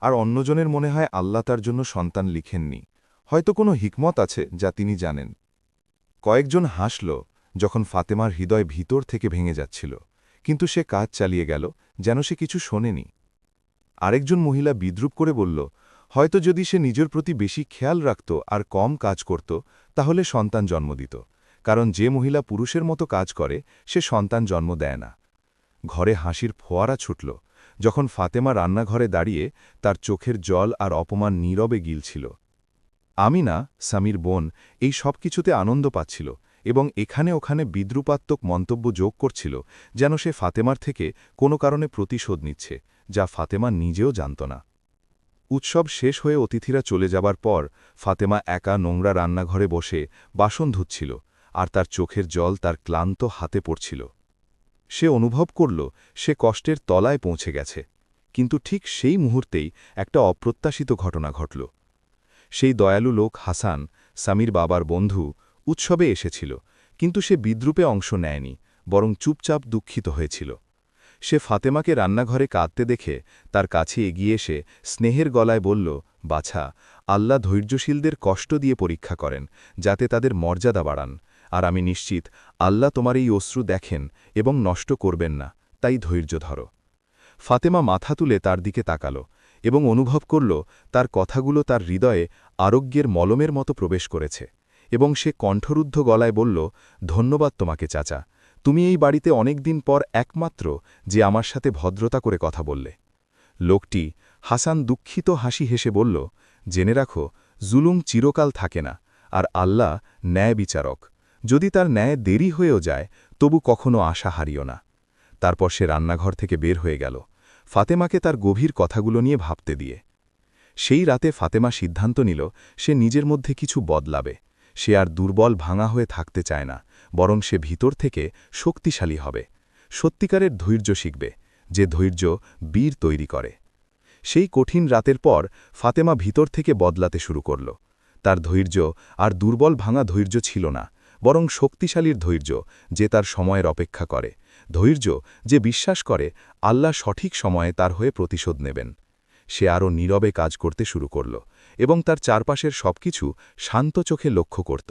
আর অন্যজনের মনে হয় আল্লাহ তার জন্য সন্তান লিখেননি। হয়তো কোনো হিকমত আছে যা তিনি জানেন। কয়েকজন হাসল, যখন ফাতেমার হৃদয় ভিতর থেকে ভেঙে যাচ্ছিল, কিন্তু সে কাজ চালিয়ে গেল যেন সে কিছু শোনেনি। আরেকজন মহিলা বিদ্রুপ করে বলল, হয়তো যদি সে নিজের প্রতি বেশি খেয়াল রাখত আর কম কাজ করত, তাহলে সন্তান জন্ম দিত, কারণ যে মহিলা পুরুষের মতো কাজ করে সে সন্তান জন্ম দেয় না। ঘরে হাসির ফোয়ারা ছুটল, যখন ফাতেমা রান্নাঘরে দাঁড়িয়ে তার চোখের জল আর অপমান নীরবে গিলছিল। আমিনা, স্বামীর বোন, এই সব কিছুতে আনন্দ পাচ্ছিল এবং এখানে ওখানে বিদ্রুপাত্মক মন্তব্য যোগ করছিল, যেন সে ফাতেমার থেকে কোনো কারণে প্রতিশোধ নিচ্ছে, যা ফাতেমা নিজেও জানত না। উৎসব শেষ হয়ে অতিথিরা চলে যাবার পর ফাতেমা একা নোংরা রান্নাঘরে বসে বাসন ধুচ্ছিল, আর তার চোখের জল তার ক্লান্ত হাতে পড়ছিল। সে অনুভব করল সে কষ্টের তলায় পৌঁছে গেছে, কিন্তু ঠিক সেই মুহূর্তেই একটা অপ্রত্যাশিত ঘটনা ঘটল। সেই দয়ালু লোক হাসান, স্বামীর বাবার বন্ধু, উৎসবে এসেছিল, কিন্তু সে বিদ্রুপে অংশ নেয়নি, বরং চুপচাপ দুঃখিত হয়েছিল। সে ফাতেমাকে রান্নাঘরে কাঁদতে দেখে তার কাছে এগিয়ে এসে স্নেহের গলায় বলল, বাছা, আল্লাহ ধৈর্যশীলদের কষ্ট দিয়ে পরীক্ষা করেন, যাতে তাদের মর্যাদা বাড়ান। আর আমি নিশ্চিত আল্লাহ তোমার এই অশ্রু দেখেন এবং নষ্ট করবেন না, তাই ধৈর্য ধরো। ফাতেমা মাথা তুলে তার দিকে তাকাল এবং অনুভব করল তার কথাগুলো তার হৃদয়ে আরোগ্যের মলমের মতো প্রবেশ করেছে, এবং সে কণ্ঠরুদ্ধ গলায় বলল, ধন্যবাদ তোমাকে চাচা, তুমি এই বাড়িতে অনেক দিন পর একমাত্র যে আমার সাথে ভদ্রতা করে কথা বললে। লোকটি হাসান দুঃখিত হাসি হেসে বলল, জেনে রাখো, জুলুম চিরকাল থাকে না, আর আল্লাহ ন্যায় বিচারক। যদি তার ন্যায় দেরি হয়েও যায়, তবু কখনো আশা হারিও না। তারপর সে রান্নাঘর থেকে বের হয়ে গেল, ফাতেমাকে তার গভীর কথাগুলো নিয়ে ভাবতে দিয়ে। সেই রাতে ফাতেমা সিদ্ধান্ত নিল সে নিজের মধ্যে কিছু বদলাবে। সে আর দুর্বল ভাঙা হয়ে থাকতে চায় না, বরং সে ভিতর থেকে শক্তিশালী হবে, সত্যিকারের ধৈর্য শিখবে, যে ধৈর্য বীর তৈরি করে। সেই কঠিন রাতের পর ফাতেমা ভিতর থেকে বদলাতে শুরু করল। তার ধৈর্য আর দুর্বল ভাঙা ধৈর্য ছিল না, বরং শক্তিশালীর ধৈর্য, যে তার সময়ের অপেক্ষা করে, ধৈর্য যে বিশ্বাস করে আল্লাহ সঠিক সময়ে তার হয়ে প্রতিশোধ নেবেন। সে আরও নীরবে কাজ করতে শুরু করল এবং তার চারপাশের সবকিছু শান্ত চোখে লক্ষ্য করত।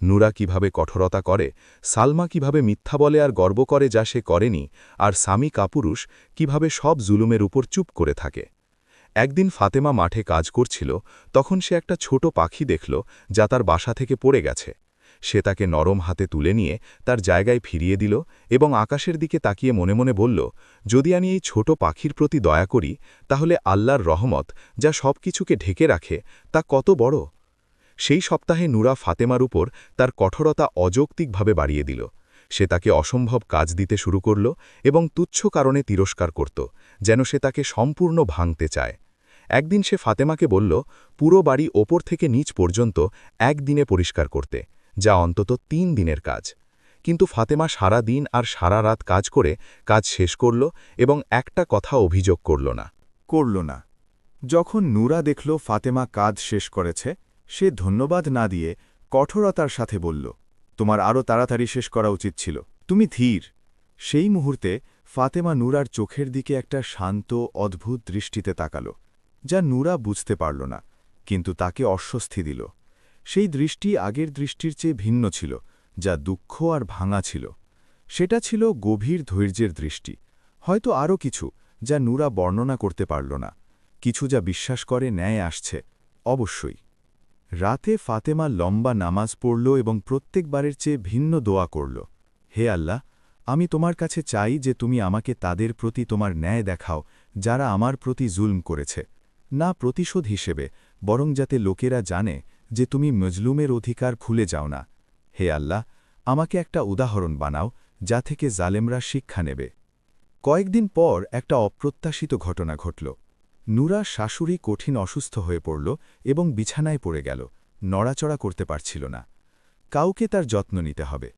নুরা কিভাবে কঠোরতা করে, সালমা কিভাবে মিথ্যা বলে আর গর্ব করে যা সে করেনি, আর স্বামী কাপুরুষ কিভাবে সব জুলুমের উপর চুপ করে থাকে। একদিন ফাতেমা মাঠে কাজ করছিল, তখন সে একটা ছোট পাখি দেখল যা তার বাসা থেকে পড়ে গেছে। সে তাকে নরম হাতে তুলে নিয়ে তার জায়গায় ফিরিয়ে দিল এবং আকাশের দিকে তাকিয়ে মনে মনে বলল, যদি আমি এই ছোট পাখির প্রতি দয়া করি, তাহলে আল্লাহর রহমত, যা সব কিছুকে ঢেকে রাখে, তা কত বড়। সেই সপ্তাহে নুরা ফাতেমার উপর তার কঠোরতা অযৌক্তিকভাবে বাড়িয়ে দিল। সে তাকে অসম্ভব কাজ দিতে শুরু করল এবং তুচ্ছ কারণে তিরস্কার করত, যেন সে তাকে সম্পূর্ণ ভাঙতে চায়। একদিন সে ফাতেমাকে বলল, পুরো বাড়ি ওপর থেকে নিচ পর্যন্ত একদিনে পরিষ্কার করতে, যা অন্তত 3 দিনের কাজ। কিন্তু ফাতেমা সারা দিন আর সারা রাত কাজ করে কাজ শেষ করল এবং একটা কথা অভিযোগ করল না। যখন নুরা দেখল ফাতেমা কাজ শেষ করেছে, সে ধন্যবাদ না দিয়ে কঠোরতার সাথে বলল, তোমার আরও তাড়াতাড়ি শেষ করা উচিত ছিল, তুমি ধীর। সেই মুহূর্তে ফাতেমা নুরার চোখের দিকে একটা শান্ত অদ্ভুত দৃষ্টিতে তাকাল, যা নুরা বুঝতে পারল না, কিন্তু তাকে অস্বস্তি দিল। সেই দৃষ্টি আগের দৃষ্টির চেয়ে ভিন্ন ছিল, যা দুঃখ আর ভাঙা ছিল। সেটা ছিল গভীর ধৈর্যের দৃষ্টি, হয়তো আরও কিছু যা নুরা বর্ণনা করতে পারল না, কিছু যা বিশ্বাস করে ন্যায় আসছে, অবশ্যই। রাতে ফাতেমা লম্বা নামাজ পড়ল এবং প্রত্যেকবারের চেয়ে ভিন্ন দোয়া করল, হে আল্লাহ, আমি তোমার কাছে চাই যে তুমি আমাকে তাদের প্রতি তোমার ন্যায় দেখাও যারা আমার প্রতি জুলম করেছে, না প্রতিশোধ হিসেবে, বরং যাতে লোকেরা জানে যে তুমি মজলুমের অধিকার ভুলে যাও না। হে আল্লাহ, আমাকে একটা উদাহরণ বানাও যা থেকে জালেমরা শিক্ষা নেবে। কয়েকদিন পর একটা অপ্রত্যাশিত ঘটনা ঘটল। নুরা শাশুড়ি কঠিন অসুস্থ হয়ে পড়ল এবং বিছানায় পড়ে গেল, নড়াচড়া করতে পারছিল না। কাউকে তার যত্ন নিতে হবে।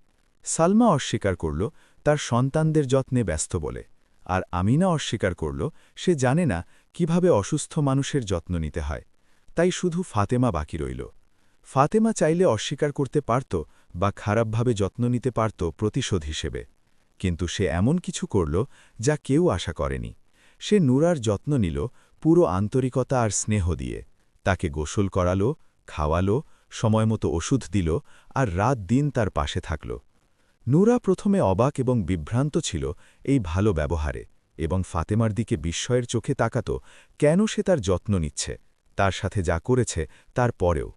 সালমা অস্বীকার করল তার সন্তানদের যত্নে ব্যস্ত বলে, আর আমিনা অস্বীকার করল সে জানে না কিভাবে অসুস্থ মানুষের যত্ন নিতে হয়। তাই শুধু ফাতেমা বাকি রইল। ফাতেমা চাইলে অস্বীকার করতে পারত বা খারাপভাবে যত্ন নিতে পারত প্রতিশোধ হিসেবে, কিন্তু সে এমন কিছু করল যা কেউ আশা করেনি। সে নুরার যত্ন নিল পুরো আন্তরিকতা আর স্নেহ দিয়ে, তাকে গোসল করালো, খাওয়ালো, সময়মতো ওষুধ দিল, আর রাত দিন তার পাশে থাকল। নুরা প্রথমে অবাক এবং বিভ্রান্ত ছিল এই ভালো ব্যবহারে, এবং ফাতেমার দিকে বিস্ময়ের চোখে তাকাত কেন সে তার যত্ন নিচ্ছে, তার সাথে যা করেছে তার পরেও।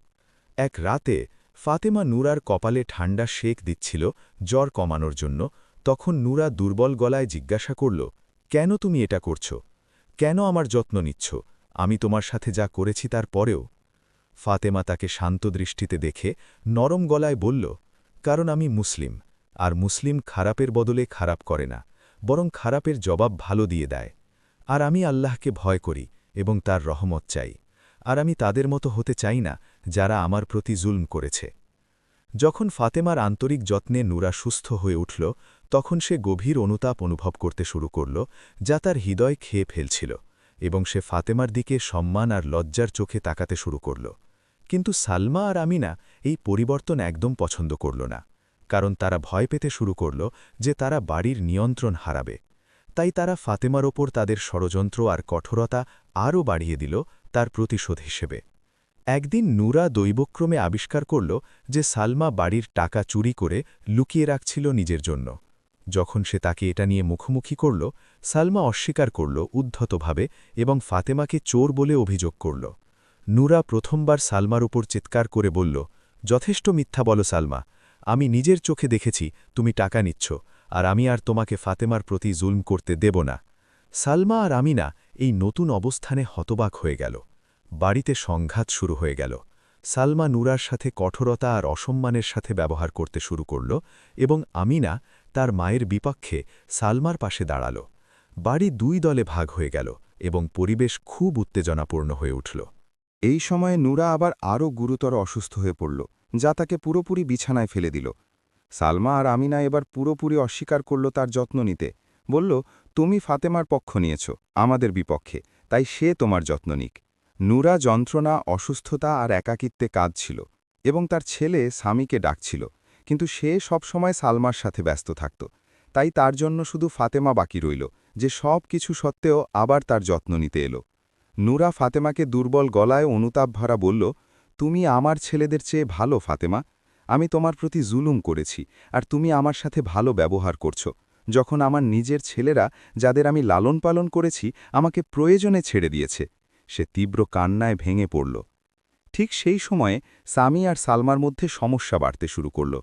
এক রাতে ফাতেমা নুরার কপালে ঠান্ডা শেক দিচ্ছিল জ্বর কমানোর জন্য, তখন নুরা দুর্বল গলায় জিজ্ঞাসা করল, কেন তুমি এটা করছ? কেন আমার যত্ন নিচ্ছ? আমি তোমার সাথে যা করেছি তার পরেও। ফাতেমা তাকে শান্ত দৃষ্টিতে দেখে নরম গলায় বলল, কারণ আমি মুসলিম, আর মুসলিম খারাপের বদলে খারাপ করে না, বরং খারাপের জবাব ভালো দিয়ে দেয়। আর আমি আল্লাহকে ভয় করি এবং তার রহমত চাই, আর আমি তাদের মতো হতে চাই না যারা আমার প্রতি জুলম করেছে। যখন ফাতেমার আন্তরিক যত্নে নুরা সুস্থ হয়ে উঠল, তখন সে গভীর অনুতাপ অনুভব করতে শুরু করল, যা তার হৃদয় খেয়ে ফেলছিল, এবং সে ফাতেমার দিকে সম্মান আর লজ্জার চোখে তাকাতে শুরু করল। কিন্তু সালমা আর আমিনা এই পরিবর্তন একদম পছন্দ করল না, কারণ তারা ভয় পেতে শুরু করল যে তারা বাড়ির নিয়ন্ত্রণ হারাবে। তাই তারা ফাতেমার ওপর তাদের ষড়যন্ত্র আর কঠোরতা আরও বাড়িয়ে দিল তার প্রতিশোধ হিসেবে। একদিন নুরা দৈবক্রমে আবিষ্কার করল যে সালমা বাড়ির টাকা চুরি করে লুকিয়ে রাখছিল নিজের জন্য। যখন সে তাকে এটা নিয়ে মুখোমুখি করল, সালমা অস্বীকার করল উদ্ধতভাবে এবং ফাতেমাকে চোর বলে অভিযোগ করল। নুরা প্রথমবার সালমার উপর চিৎকার করে বলল, যথেষ্ট মিথ্যা বলো সালমা, আমি নিজের চোখে দেখেছি তুমি টাকা নিচ্ছ, আর আমি আর তোমাকে ফাতেমার প্রতি জুলম করতে দেব না। সালমা আর আমিনা এই নতুন অবস্থানে হতবাক হয়ে গেল। বাড়িতে সংঘাত শুরু হয়ে গেল। সালমা নুরার সাথে কঠোরতা আর অসম্মানের সাথে ব্যবহার করতে শুরু করল এবং আমিনা তার মায়ের বিপক্ষে সালমার পাশে দাঁড়াল। বাড়ি দুই দলে ভাগ হয়ে গেল এবং পরিবেশ খুব উত্তেজনাপূর্ণ হয়ে উঠল। এই সময়ে নুরা আবার আরও গুরুতর অসুস্থ হয়ে পড়ল, যা তাকে পুরোপুরি বিছানায় ফেলে দিল। সালমা আর আমিনা এবার পুরোপুরি অস্বীকার করল তার যত্ন নিতে। বলল, তুমি ফাতেমার পক্ষ নিয়েছ আমাদের বিপক্ষে, তাই সে তোমার যত্ন নিক। নুরা যন্ত্রণা, অসুস্থতা আর একাকিত্বে কাঁদছিল এবং তার ছেলে স্বামীকে ডাকছিল, কিন্তু সে সবসময় সালমার সাথে ব্যস্ত থাকত। তাই তার জন্য শুধু ফাতেমা বাকি রইল, যে সব কিছু সত্ত্বেও আবার তার যত্ন নিতে এলো। নুরা ফাতেমাকে দুর্বল গলায় অনুতাপ ভরা বলল, তুমি আমার ছেলেদের চেয়ে ভালো ফাতেমা। আমি তোমার প্রতি জুলুম করেছি, আর তুমি আমার সাথে ভালো ব্যবহার করছো, যখন আমার নিজের ছেলেরা, যাদের আমি লালন পালন করেছি, আমাকে প্রয়োজনে ছেড়ে দিয়েছে। সে তীব্র কান্নায় ভেঙে পড়ল। ঠিক সেই সময়ে সামি আর সালমার মধ্যে সমস্যা বাড়তে শুরু করল,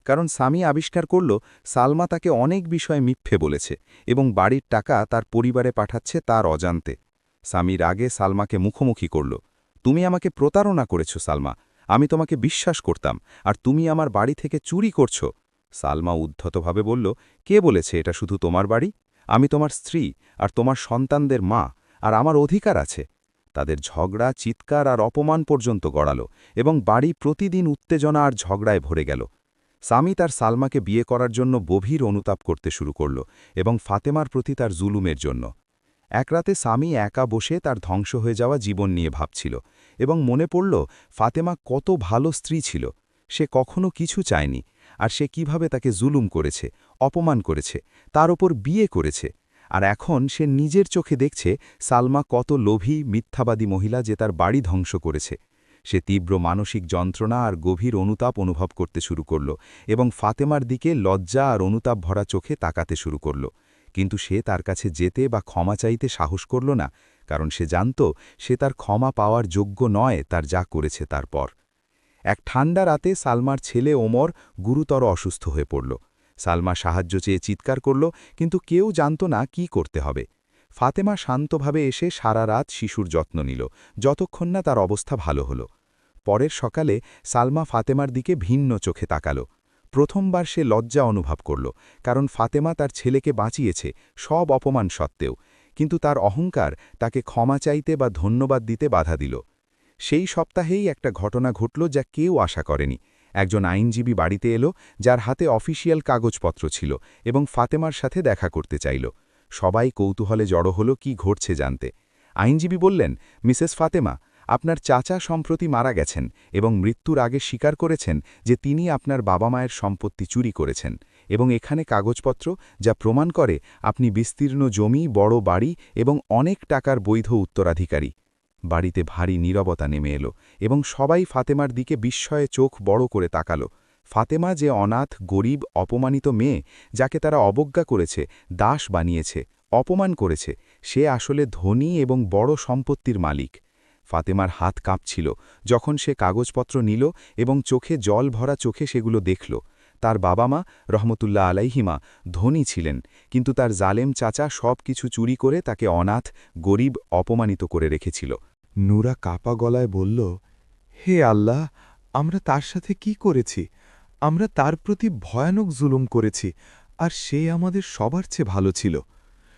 কারণ সামি আবিষ্কার করল সালমা তাকে অনেক বিষয়ে মিথ্যে বলেছে এবং বাড়ির টাকা তার পরিবারে পাঠাচ্ছে তার অজান্তে। সামি রাগে সালমাকে মুখোমুখি করল, তুমি আমাকে প্রতারণা করেছ সালমা, আমি তোমাকে বিশ্বাস করতাম, আর তুমি আমার বাড়ি থেকে চুরি করছ। সালমা উদ্ধতভাবে বলল, কে বলেছে এটা শুধু তোমার বাড়ি? আমি তোমার স্ত্রী আর তোমার সন্তানদের মা, আর আমার অধিকার আছে। তাদের ঝগড়া, চিৎকার আর অপমান পর্যন্ত গড়াল এবং বাড়ি প্রতিদিন উত্তেজনা আর ঝগড়ায় ভরে গেল। সামি তার সালমাকে বিয়ে করার জন্য গভীর অনুতাপ করতে শুরু করল এবং ফাতেমার প্রতি তার জুলুমের জন্য। এক রাতে সামি একা বসে তার ধ্বংস হয়ে যাওয়া জীবন নিয়ে ভাবছিল এবং মনে পড়ল ফাতেমা কত ভালো স্ত্রী ছিল। সে কখনো কিছু চায়নি, আর সে কিভাবে তাকে জুলুম করেছে, অপমান করেছে, তার ওপর বিয়ে করেছে। আর এখন সে নিজের চোখে দেখছে সালমা কত লোভী, মিথ্যাবাদী মহিলা, যে তার বাড়ি ধ্বংস করেছে। সে তীব্র মানসিক যন্ত্রণা আর গভীর অনুতাপ অনুভব করতে শুরু করল এবং ফাতেমার দিকে লজ্জা আর অনুতাপ ভরা চোখে তাকাতে শুরু করল। কিন্তু সে তার কাছে যেতে বা ক্ষমা চাইতে সাহস করল না, কারণ সে জানত সে তার ক্ষমা পাওয়ার যোগ্য নয় তার যা করেছে তারপর। এক ঠান্ডা রাতে সালমার ছেলে ওমর গুরুতর অসুস্থ হয়ে পড়ল। সালমা সাহায্য চেয়ে চিৎকার করল, কিন্তু কেউ জানত না কি করতে হবে। ফাতেমা শান্তভাবে এসে সারা রাত শিশুর যত্ন নিল, যতক্ষণ না তার অবস্থা ভালো হল। পরের সকালে সালমা ফাতেমার দিকে ভিন্ন চোখে তাকাল। প্রথমবার সে লজ্জা অনুভব করল, কারণ ফাতেমা তার ছেলেকে বাঁচিয়েছে সব অপমান সত্ত্বেও, কিন্তু তার অহংকার তাকে ক্ষমা চাইতে বা ধন্যবাদ দিতে বাধা দিল। সেই সপ্তাহেই একটা ঘটনা ঘটল যা কেউ আশা করেনি। একজন আইনজীবী বাড়িতে এলো, যার হাতে অফিসিয়াল কাগজপত্র ছিল, এবং ফাতেমার সাথে দেখা করতে চাইল। সবাই কৌতূহলে জড়ো হলো কি ঘটছে জানতে। আইনজীবী বললেন, মিসেস ফাতেমা, আপনার চাচা সম্প্রতি মারা গেছেন এবং মৃত্যুর আগে স্বীকার করেছেন যে তিনি আপনার বাবা মায়ের সম্পত্তি চুরি করেছেন, এবং এখানে কাগজপত্র যা প্রমাণ করে আপনি বিস্তীর্ণ জমি, বড় বাড়ি এবং অনেক টাকার বৈধ উত্তরাধিকারী। বাড়িতে ভারী নীরবতা নেমে এলো এবং সবাই ফাতেমার দিকে বিস্ময়ে চোখ বড় করে তাকাল। ফাতেমা যে অনাথ, গরিব, অপমানিত মেয়ে, যাকে তারা অবজ্ঞা করেছে, দাস বানিয়েছে, অপমান করেছে, সে আসলে ধনী এবং বড় সম্পত্তির মালিক। ফাতেমার হাত কাঁপছিল যখন সে কাগজপত্র নিল এবং চোখে জল ভরা চোখে সেগুলো দেখল। তার বাবা মা রহমতুল্লাহ আলাইহিমা ধনী ছিলেন, কিন্তু তার জালেম চাচা সব কিছু চুরি করে তাকে অনাথ, গরিব, অপমানিত করে রেখেছিল। নুরা কাপা গলায় বলল, হে আল্লাহ, আমরা তার সাথে কি করেছি? আমরা তার প্রতি ভয়ানক জুলুম করেছি, আর সে আমাদের সবার চেয়ে ভালো ছিল।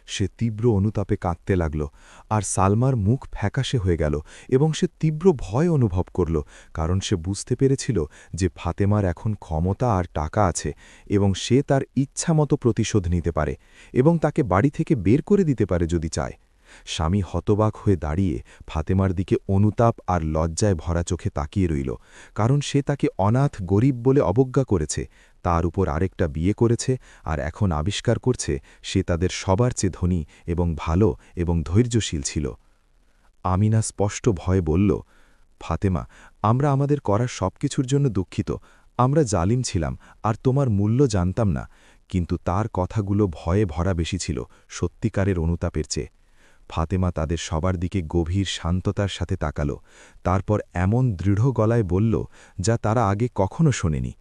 সে তীব্র অনুতাপে কাঁদতে লাগল, আর সালমার মুখ ফ্যাকাশে হয়ে গেল এবং সে তীব্র ভয় অনুভব করল, কারণ সে বুঝতে পেরেছিল যে ফাতেমার এখন ক্ষমতা আর টাকা আছে এবং সে তার ইচ্ছামতো প্রতিশোধ নিতে পারে এবং তাকে বাড়ি থেকে বের করে দিতে পারে যদি চায়। স্বামী হতবাক হয়ে দাঁড়িয়ে ফাতেমার দিকে অনুতাপ আর লজ্জায় ভরা চোখে তাকিয়ে রইল, কারণ সে তাকে অনাথ, গরিব বলে অবজ্ঞা করেছে, তার উপর আরেকটা বিয়ে করেছে আর এখন আবিষ্কার করছে সে তাদের সবার চেয়ে ধনী এবং ভালো এবং ধৈর্যশীল ছিল। আমিনা স্পষ্ট ভয়ে বলল, ফাতেমা, আমরা আমাদের করার সব কিছুর জন্য দুঃখিত। আমরা জালিম ছিলাম আর তোমার মূল্য জানতাম না। কিন্তু তার কথাগুলো ভয়ে ভরা বেশি ছিল সত্যিকারের অনুতাপের চেয়ে। ফাতেমা তাদের সবার দিকে গভীর শান্ততার সাথে তাকালো, তারপর এমন দৃঢ় গলায় বলল যা তারা আগে কখনো শোনেনি,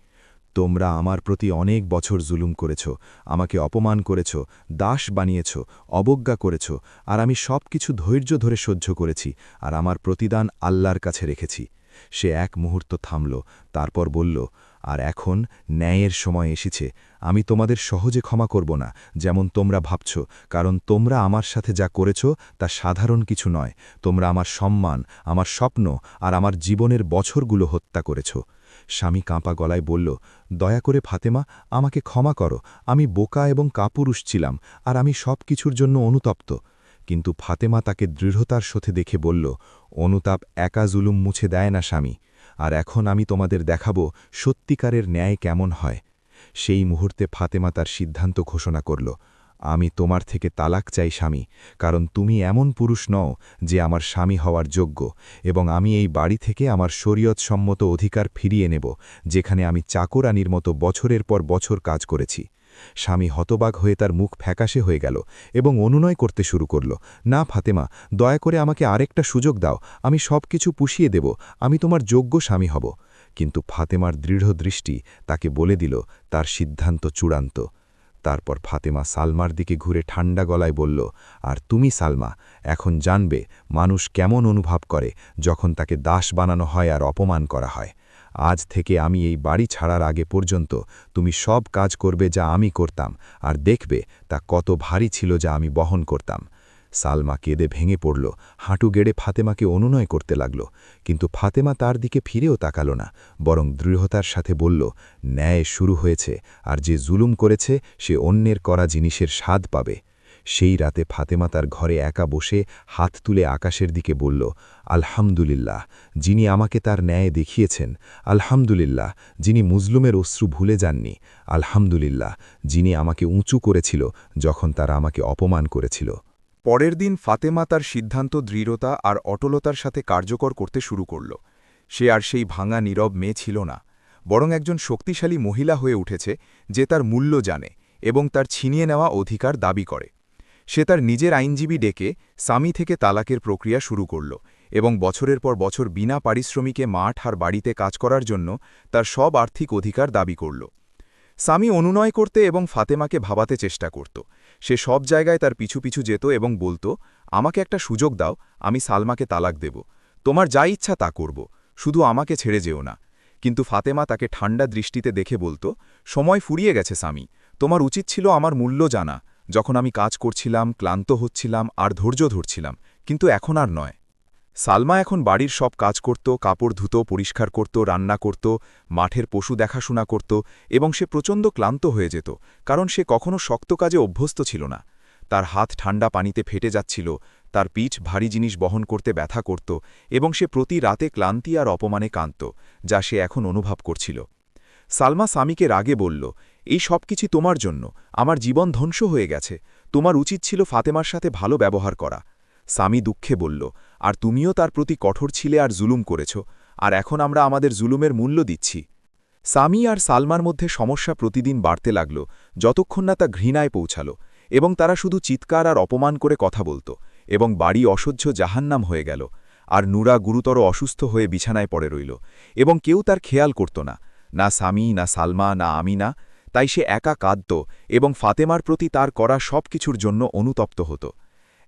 তোমরা আমার প্রতি অনেক বছর জুলুম করেছ, আমাকে অপমান করেছ, দাস বানিয়েছ, অবজ্ঞা করেছ, আর আমি সব কিছু ধৈর্য ধরে সহ্য করেছি আর আমার প্রতিদান আল্লাহর কাছে রেখেছি। সে এক মুহূর্ত থামল, তারপর বলল, আর এখন ন্যায়ের সময় এসেছে। আমি তোমাদের সহজে ক্ষমা করব না যেমন তোমরা ভাবছ, কারণ তোমরা আমার সাথে যা করেছ তা সাধারণ কিছু নয়। তোমরা আমার সম্মান, আমার স্বপ্ন আর আমার জীবনের বছরগুলো হত্যা করেছ। স্বামী কাঁপা গলায় বলল, দয়া করে ফাতেমা, আমাকে ক্ষমা করো। আমি বোকা এবং কাপুরুষ ছিলাম আর আমি সব কিছুর জন্য অনুতপ্ত। কিন্তু ফাতেমা তাকে দৃঢ়তার সাথে দেখে বলল, অনুতাপ একা জুলুম মুছে দেয় না স্বামী, আর এখন আমি তোমাদের দেখাব সত্যিকারের ন্যায় কেমন হয়। সেই মুহূর্তে ফাতেমা তার সিদ্ধান্ত ঘোষণা করল, আমি তোমার থেকে তালাক চাই স্বামী, কারণ তুমি এমন পুরুষ নও যে আমার স্বামী হওয়ার যোগ্য, এবং আমি এই বাড়ি থেকে আমার শরীয়তসম্মত অধিকার ফিরিয়ে নেব, যেখানে আমি চাকরানির মতো বছরের পর বছর কাজ করেছি। স্বামী হতবাক হয়ে তার মুখ ফ্যাকাশে হয়ে গেল এবং অনুনয় করতে শুরু করল, না ফাতেমা, দয়া করে আমাকে আরেকটা সুযোগ দাও, আমি সব কিছু পুষিয়ে দেব, আমি তোমার যোগ্য স্বামী হব। কিন্তু ফাতেমার দৃঢ় দৃষ্টি তাকে বলে দিল তার সিদ্ধান্ত চূড়ান্ত। তারপর ফাতেমা সালমার দিকে ঘুরে ঠান্ডা গলায় বলল, আর তুমি সালমা, এখন জানবে মানুষ কেমন অনুভব করে যখন তাকে দাস বানানো হয় আর অপমান করা হয়। আজ থেকে আমি এই বাড়ি ছাড়ার আগে পর্যন্ত তুমি সব কাজ করবে যা আমি করতাম, আর দেখবে তা কত ভারী ছিল যা আমি বহন করতাম। সালমা কেঁদে ভেঙে পড়ল, হাঁটু গেড়ে ফাতেমাকে অনুনয় করতে লাগল, কিন্তু ফাতেমা তার দিকে ফিরেও তাকাল না, বরং দৃঢ়তার সাথে বলল, ন্যায় শুরু হয়েছে, আর যে জুলুম করেছে সে অন্যের করা জিনিসের স্বাদ পাবে। সেই রাতে ফাতেমা তার ঘরে একা বসে হাত তুলে আকাশের দিকে বলল, আলহামদুলিল্লাহ, যিনি আমাকে তার ন্যায় দেখিয়েছেন, আলহামদুলিল্লাহ, যিনি মুজলুমের অশ্রু ভুলে যাননি, আলহামদুলিল্লাহ, যিনি আমাকে উঁচু করেছিল যখন তারা আমাকে অপমান করেছিল। পরের দিন ফাতেমা তার সিদ্ধান্ত দৃঢ়তা আর অটলতার সাথে কার্যকর করতে শুরু করল। সে আর সেই ভাঙা নীরব মেয়ে ছিল না, বরং একজন শক্তিশালী মহিলা হয়ে উঠেছে যে তার মূল্য জানে এবং তার ছিনিয়ে নেওয়া অধিকার দাবি করে। সে তার নিজের আইনজীবী ডেকে স্বামী থেকে তালাকের প্রক্রিয়া শুরু করল এবং বছরের পর বছর বিনা পারিশ্রমিকে মাঠ আর বাড়িতে কাজ করার জন্য তার সব আর্থিক অধিকার দাবি করল। স্বামী অনুনয় করতে এবং ফাতেমাকে ভাবাতে চেষ্টা করত। সে সব জায়গায় তার পিছু পিছু যেত এবং বলত, আমাকে একটা সুযোগ দাও, আমি সালমাকে তালাক দেব, তোমার যা ইচ্ছা তা করব, শুধু আমাকে ছেড়ে যেও না। কিন্তু ফাতেমা তাকে ঠান্ডা দৃষ্টিতে দেখে বলত, সময় ফুরিয়ে গেছে স্বামী, তোমার উচিত ছিল আমার মূল্য জানা, যখন আমি কাজ করছিলাম, ক্লান্ত হচ্ছিলাম আর ধৈর্য ধরছিলাম, কিন্তু এখন আর নয়। সালমা এখন বাড়ির সব কাজ করত, কাপড় ধুত, পরিষ্কার করত, রান্না করত, মাঠের পশু দেখাশোনা করত, এবং সে প্রচণ্ড ক্লান্ত হয়ে যেত, কারণ সে কখনো শক্ত কাজে অভ্যস্ত ছিল না। তার হাত ঠান্ডা পানিতে ফেটে যাচ্ছিল, তার পিঠ ভারী জিনিস বহন করতে ব্যথা করত, এবং সে প্রতি রাতে ক্লান্তি আর অপমানে কাঁদত, যা সে এখন অনুভব করছিল। সালমা স্বামীকে রাগে বলল, এই সব কিছু তোমার জন্য, আমার জীবন ধ্বংস হয়ে গেছে, তোমার উচিত ছিল ফাতেমার সাথে ভালো ব্যবহার করা। স্বামী দুঃখে বলল, আর তুমিও তার প্রতি কঠোর ছিলে আর জুলুম করেছ, আর এখন আমরা আমাদের জুলুমের মূল্য দিচ্ছি। স্বামী আর সালমার মধ্যে সমস্যা প্রতিদিন বাড়তে লাগল, যতক্ষণ না তা ঘৃণায় পৌঁছাল, এবং তারা শুধু চিৎকার আর অপমান করে কথা বলত, এবং বাড়ি অসহ্য জাহান্নাম হয়ে গেল। আর নুরা গুরুতর অসুস্থ হয়ে বিছানায় পড়ে রইল, এবং কেউ তার খেয়াল করত না, না স্বামী, না সালমা, না আমিনা। তাই সে একা কাঁদত এবং ফাতেমার প্রতি তার করা সব কিছুর জন্য অনুতপ্ত হতো।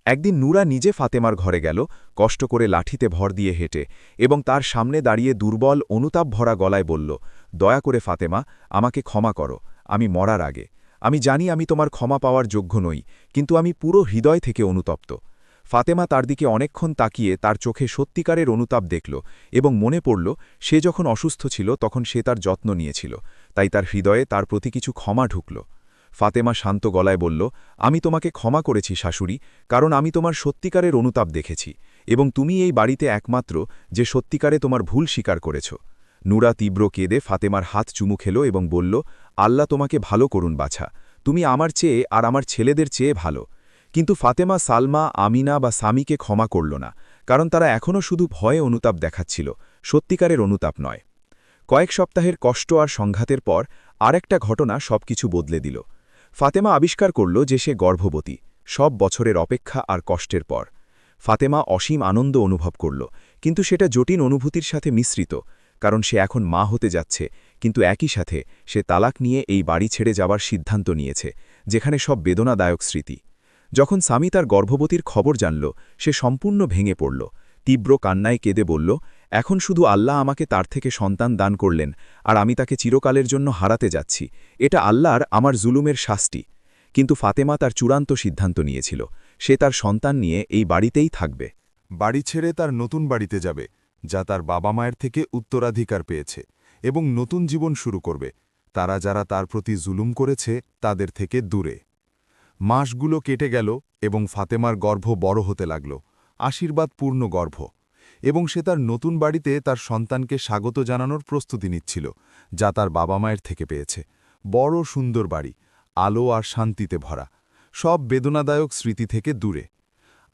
একদিন নুরা নিজে ফাতেমার ঘরে গেল, কষ্ট করে লাঠিতে ভর দিয়ে হেঁটে, এবং তার সামনে দাঁড়িয়ে দুর্বল অনুতাপ ভরা গলায় বলল, দয়া করে ফাতেমা, আমাকে ক্ষমা করো, আমি মরার আগে। আমি জানি আমি তোমার ক্ষমা পাওয়ার যোগ্য নই, কিন্তু আমি পুরো হৃদয় থেকে অনুতপ্ত। ফাতেমা তার দিকে অনেকক্ষণ তাকিয়ে তার চোখে সত্যিকারের অনুতাপ দেখল, এবং মনে পড়ল সে যখন অসুস্থ ছিল তখন সে তার যত্ন নিয়েছিল, তাই তার হৃদয়ে তার প্রতি কিছু ক্ষমা ঢুকল। ফাতেমা শান্ত গলায় বলল, আমি তোমাকে ক্ষমা করেছি শাশুড়ি, কারণ আমি তোমার সত্যিকারের অনুতাপ দেখেছি, এবং তুমি এই বাড়িতে একমাত্র যে সত্যিকারে তোমার ভুল স্বীকার করেছ। নুরা তীব্র কেঁদে ফাতেমার হাত চুমু খেল এবং বলল, আল্লাহ তোমাকে ভালো করুন বাছা, তুমি আমার চেয়ে আর আমার ছেলেদের চেয়ে ভালো। কিন্তু ফাতেমা সালমা, আমিনা বা সামিকে ক্ষমা করল না, কারণ তারা এখনও শুধু ভয়ে অনুতাপ দেখাচ্ছিল, সত্যিকারের অনুতাপ নয়। কয়েক সপ্তাহের কষ্ট আর সংঘাতের পর আরেকটা ঘটনা সবকিছু বদলে দিল। ফাতেমা আবিষ্কার করল যে সে গর্ভবতী, সব বছরের অপেক্ষা আর কষ্টের পর। ফাতেমা অসীম আনন্দ অনুভব করল, কিন্তু সেটা জটিল অনুভূতির সাথে মিশ্রিত, কারণ সে এখন মা হতে যাচ্ছে, কিন্তু একই সাথে সে তালাক নিয়ে এই বাড়ি ছেড়ে যাবার সিদ্ধান্ত নিয়েছে, যেখানে সব বেদনাদায়ক স্মৃতি। যখন স্বামী তার গর্ভবতীর খবর জানল, সে সম্পূর্ণ ভেঙে পড়ল, তীব্র কান্নায় কেঁদে বলল, এখন শুধু আল্লাহ আমাকে তার থেকে সন্তান দান করলেন, আর আমি তাকে চিরকালের জন্য হারাতে যাচ্ছি। এটা আল্লাহর আমার জুলুমের শাস্তি। কিন্তু ফাতেমা তার চূড়ান্ত সিদ্ধান্ত নিয়েছিল, সে তার সন্তান নিয়ে এই বাড়িতেই থাকবে। বাড়ি ছেড়ে তার নতুন বাড়িতে যাবে, যা তার বাবা মায়ের থেকে উত্তরাধিকার পেয়েছে, এবং নতুন জীবন শুরু করবে, তারা যারা তার প্রতি জুলুম করেছে তাদের থেকে দূরে। মাসগুলো কেটে গেল এবং ফাতেমার গর্ভ বড় হতে লাগল, আশীর্বাদপূর্ণ গর্ভ, এবং সে তার নতুন বাড়িতে তার সন্তানকে স্বাগত জানানোর প্রস্তুতি নিচ্ছিল, যা তার বাবা মায়ের থেকে পেয়েছে। বড় সুন্দর বাড়ি, আলো আর শান্তিতে ভরা, সব বেদনাদায়ক স্মৃতি থেকে দূরে।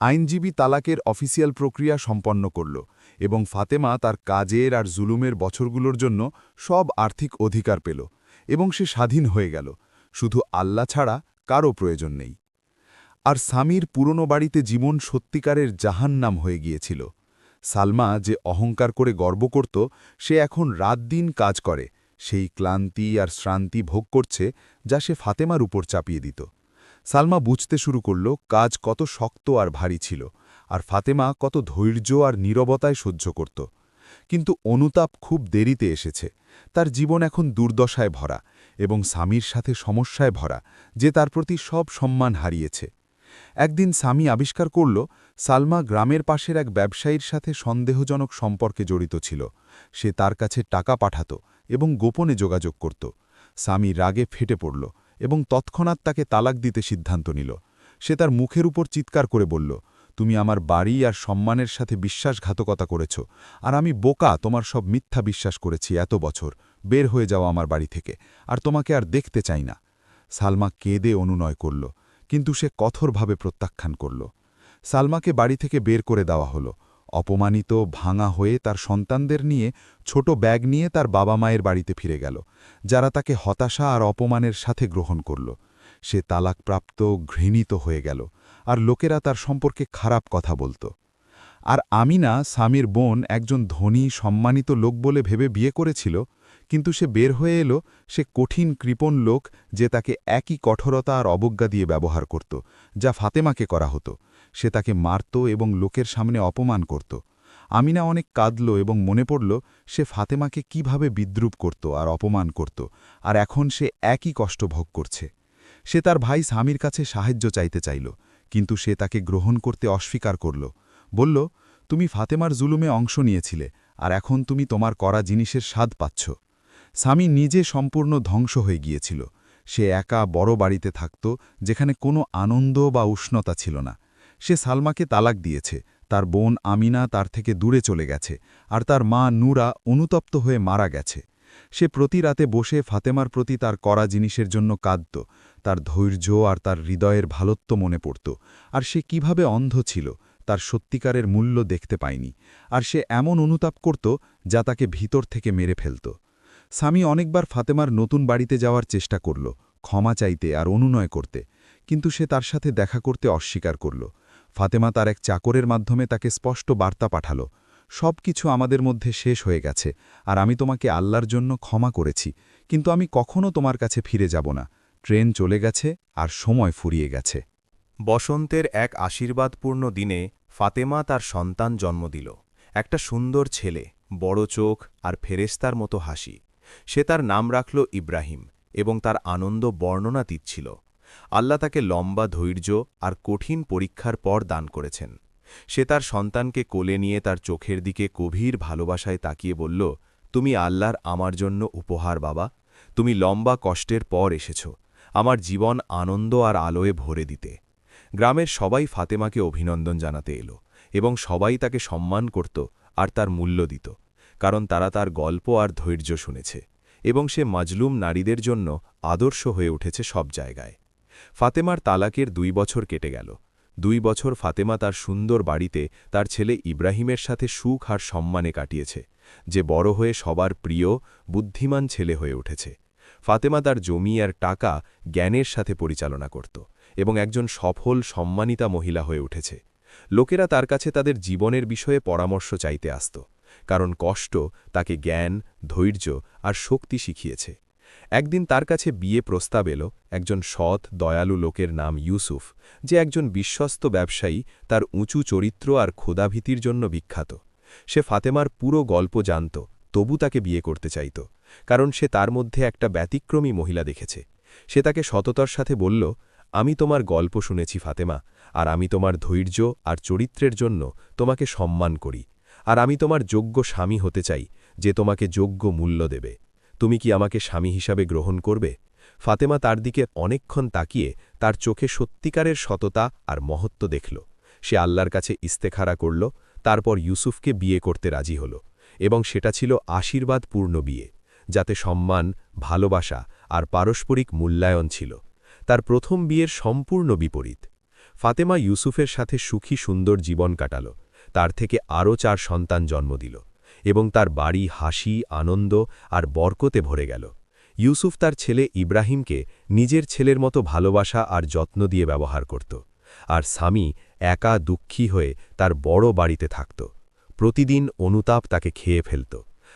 আইনজীবী তালাকের অফিসিয়াল প্রক্রিয়া সম্পন্ন করল, এবং ফাতেমা তার কাজের আর জুলুমের বছরগুলোর জন্য সব আর্থিক অধিকার পেল, এবং সে স্বাধীন হয়ে গেল, শুধু আল্লাহ ছাড়া কারও প্রয়োজন নেই। আর স্বামীর পুরনো বাড়িতে জীবন সত্যিকারের জাহান্নাম হয়ে গিয়েছিল। সালমা যে অহংকার করে গর্ব করত, সে এখন রাত দিন কাজ করে, সেই ক্লান্তি আর শ্রান্তি ভোগ করছে, যা সে ফাতেমার উপর চাপিয়ে দিত। সালমা বুঝতে শুরু করল কাজ কত শক্ত আর ভারী ছিল, আর ফাতেমা কত ধৈর্য আর নীরবতায় সহ্য করত। কিন্তু অনুতাপ খুব দেরিতে এসেছে। তার জীবন এখন দুর্দশায় ভরা, এবং স্বামীর সাথে সমস্যায় ভরা, যে তার প্রতি সব সম্মান হারিয়েছে। একদিন স্বামী আবিষ্কার করল, সালমা গ্রামের পাশের এক ব্যবসায়ীর সাথে সন্দেহজনক সম্পর্কে জড়িত ছিল। সে তার কাছে টাকা পাঠাত এবং গোপনে যোগাযোগ করত। স্বামী রাগে ফেটে পড়ল এবং তৎক্ষণাৎ তাকে তালাক দিতে সিদ্ধান্ত নিল। সে তার মুখের উপর চিৎকার করে বলল, তুমি আমার বাড়ি আর সম্মানের সাথে বিশ্বাসঘাতকতা করেছ, আর আমি বোকা তোমার সব মিথ্যা বিশ্বাস করেছি এত বছর। বের হয়ে যাও আমার বাড়ি থেকে, আর তোমাকে আর দেখতে চাই না। সালমা কেঁদে অনুনয় করল, কিন্তু সে কঠোরভাবে প্রত্যাখ্যান করল। সালমাকে বাড়ি থেকে বের করে দেওয়া হলো। অপমানিত, ভাঙা হয়ে তার সন্তানদের নিয়ে ছোট ব্যাগ নিয়ে তার বাবা মায়ের বাড়িতে ফিরে গেল, যারা তাকে হতাশা আর অপমানের সাথে গ্রহণ করল। সে তালাকপ্রাপ্ত, ঘৃণিত হয়ে গেল, আর লোকেরা তার সম্পর্কে খারাপ কথা বলত। আর আমিনা, স্বামীর বোন, একজন ধনী সম্মানিত লোক বলে ভেবে বিয়ে করেছিল, কিন্তু সে বের হয়ে এলো সে কঠিন কৃপণ লোক, যে তাকে একই কঠোরতা আর অবজ্ঞা দিয়ে ব্যবহার করত, যা ফাতেমাকে করা হতো। সে তাকে মারত এবং লোকের সামনে অপমান করত। আমিনা অনেক কাঁদল এবং মনে পড়ল সে ফাতেমাকে কিভাবে বিদ্রুপ করত আর অপমান করত, আর এখন সে একই কষ্ট ভোগ করছে। সে তার ভাই স্বামীর কাছে সাহায্য চাইতে চাইল, কিন্তু সে তাকে গ্রহণ করতে অস্বীকার করল। বলল, তুমি ফাতেমার জুলুমে অংশ নিয়েছিলে, আর এখন তুমি তোমার করা জিনিসের স্বাদ পাচ্ছ। স্বামী নিজে সম্পূর্ণ ধ্বংস হয়ে গিয়েছিল। সে একা বড় বাড়িতে থাকত, যেখানে কোনো আনন্দ বা উষ্ণতা ছিল না। সে সালমাকে তালাক দিয়েছে, তার বোন আমিনা তার থেকে দূরে চলে গেছে, আর তার মা নুরা অনুতপ্ত হয়ে মারা গেছে। সে প্রতি রাতে বসে ফাতেমার প্রতি তার করা জিনিসের জন্য কাঁদত, তার ধৈর্য আর তার হৃদয়ের ভালোত্ব মনে পড়ত, আর সে কিভাবে অন্ধ ছিল, তার সত্যিকারের মূল্য দেখতে পায়নি। আর সে এমন অনুতাপ করত যা তাকে ভিতর থেকে মেরে ফেলত। স্বামী অনেকবার ফাতেমার নতুন বাড়িতে যাওয়ার চেষ্টা করল, ক্ষমা চাইতে আর অনুনয় করতে, কিন্তু সে তার সাথে দেখা করতে অস্বীকার করল। ফাতেমা তার এক চাকরের মাধ্যমে তাকে স্পষ্ট বার্তা পাঠাল, সব কিছু আমাদের মধ্যে শেষ হয়ে গেছে, আর আমি তোমাকে আল্লাহর জন্য ক্ষমা করেছি, কিন্তু আমি কখনো তোমার কাছে ফিরে যাব না। ট্রেন চলে গেছে আর সময় ফুরিয়ে গেছে। বসন্তের এক আশীর্বাদপূর্ণ দিনে ফাতেমা তার সন্তান জন্ম দিল, একটা সুন্দর ছেলে, বড় চোখ আর ফেরেশতার মতো হাসি। সে তার নাম রাখল ইব্রাহিম, এবং তার আনন্দ বর্ণনাতীত ছিল। আল্লাহ তাকে লম্বা ধৈর্য আর কঠিন পরীক্ষার পর দান করেছেন। সে তার সন্তানকে কোলে নিয়ে তার চোখের দিকে গভীর ভালোবাসায় তাকিয়ে বলল, তুমি আল্লাহর আমার জন্য উপহার বাবা। তুমি লম্বা কষ্টের পর এসেছ, আমার জীবন আনন্দ আর আলোয় ভরে দিতে। গ্রামের সবাই ফাতেমাকে অভিনন্দন জানাতে এলো, এবং সবাই তাকে সম্মান করত আর তার মূল্য দিত। কারণ তারা তার গল্প আর ধৈর্য শুনেছে এবং সে মাজলুম নারীদের জন্য আদর্শ হয়ে উঠেছে সব জায়গায়। ফাতেমার তালাকের 2 বছর কেটে গেল। 2 বছর ফাতেমা তার সুন্দর বাড়িতে তার ছেলে ইব্রাহিমের সাথে সুখ আর সম্মানে কাটিয়েছে, যে বড় হয়ে সবার প্রিয়, বুদ্ধিমান ছেলে হয়ে উঠেছে। ফাতেমা তার জমি আর টাকা জ্ঞানের সাথে পরিচালনা করত এবং একজন সফল, সম্মানিতা মহিলা হয়ে উঠেছে। লোকেরা তার কাছে তাদের জীবনের বিষয়ে পরামর্শ চাইতে আসত, কারণ কষ্ট তাকে জ্ঞান, ধৈর্য আর শক্তি শিখিয়েছে। একদিন তার কাছে বিয়ে প্রস্তাব এলো একজন সৎ, দয়ালু লোকের নাম ইউসুফ, যে একজন বিশ্বস্ত ব্যবসায়ী, তার উঁচু চরিত্র আর ক্ষুধাভীতির জন্য বিখ্যাত। সে ফাতেমার পুরো গল্প জানত, তবু তাকে বিয়ে করতে চাইত, কারণ সে তার মধ্যে একটা ব্যতিক্রমী মহিলা দেখেছে। সে তাকে সততার সাথে বলল, আমি তোমার গল্প শুনেছি ফাতেমা, আর আমি তোমার ধৈর্য আর চরিত্রের জন্য তোমাকে সম্মান করি, আর আমি তোমার যোগ্য স্বামী হতে চাই, যে তোমাকে যোগ্য মূল্য দেবে। তুমি কি আমাকে স্বামী হিসাবে গ্রহণ করবে? ফাতেমা তার দিকে অনেকক্ষণ তাকিয়ে তার চোখে সত্যিকারের সততা আর মহত্ব দেখল। সে আল্লাহর কাছে ইস্তেখারা করল, তারপর ইউসুফকে বিয়ে করতে রাজি হল, এবং সেটা ছিল আশীর্বাদপূর্ণ বিয়ে, যাতে সম্মান, ভালোবাসা আর পারস্পরিক মূল্যায়ন ছিল। তার প্রথম বিয়ের সম্পূর্ণ বিপরীত। ফাতেমা ইউসুফের সাথে সুখী সুন্দর জীবন কাটাল, তার থেকে আরও 4 সন্তান জন্ম দিল, এবং তার বাড়ি হাসি, আনন্দ আর বরকতে ভরে গেল। ইউসুফ তার ছেলে ইব্রাহিমকে নিজের ছেলের মতো ভালোবাসা আর যত্ন দিয়ে ব্যবহার করত, আর স্বামী একা দুঃখী হয়ে তার বড় বাড়িতে থাকত। প্রতিদিন অনুতাপ তাকে খেয়ে ফেলত,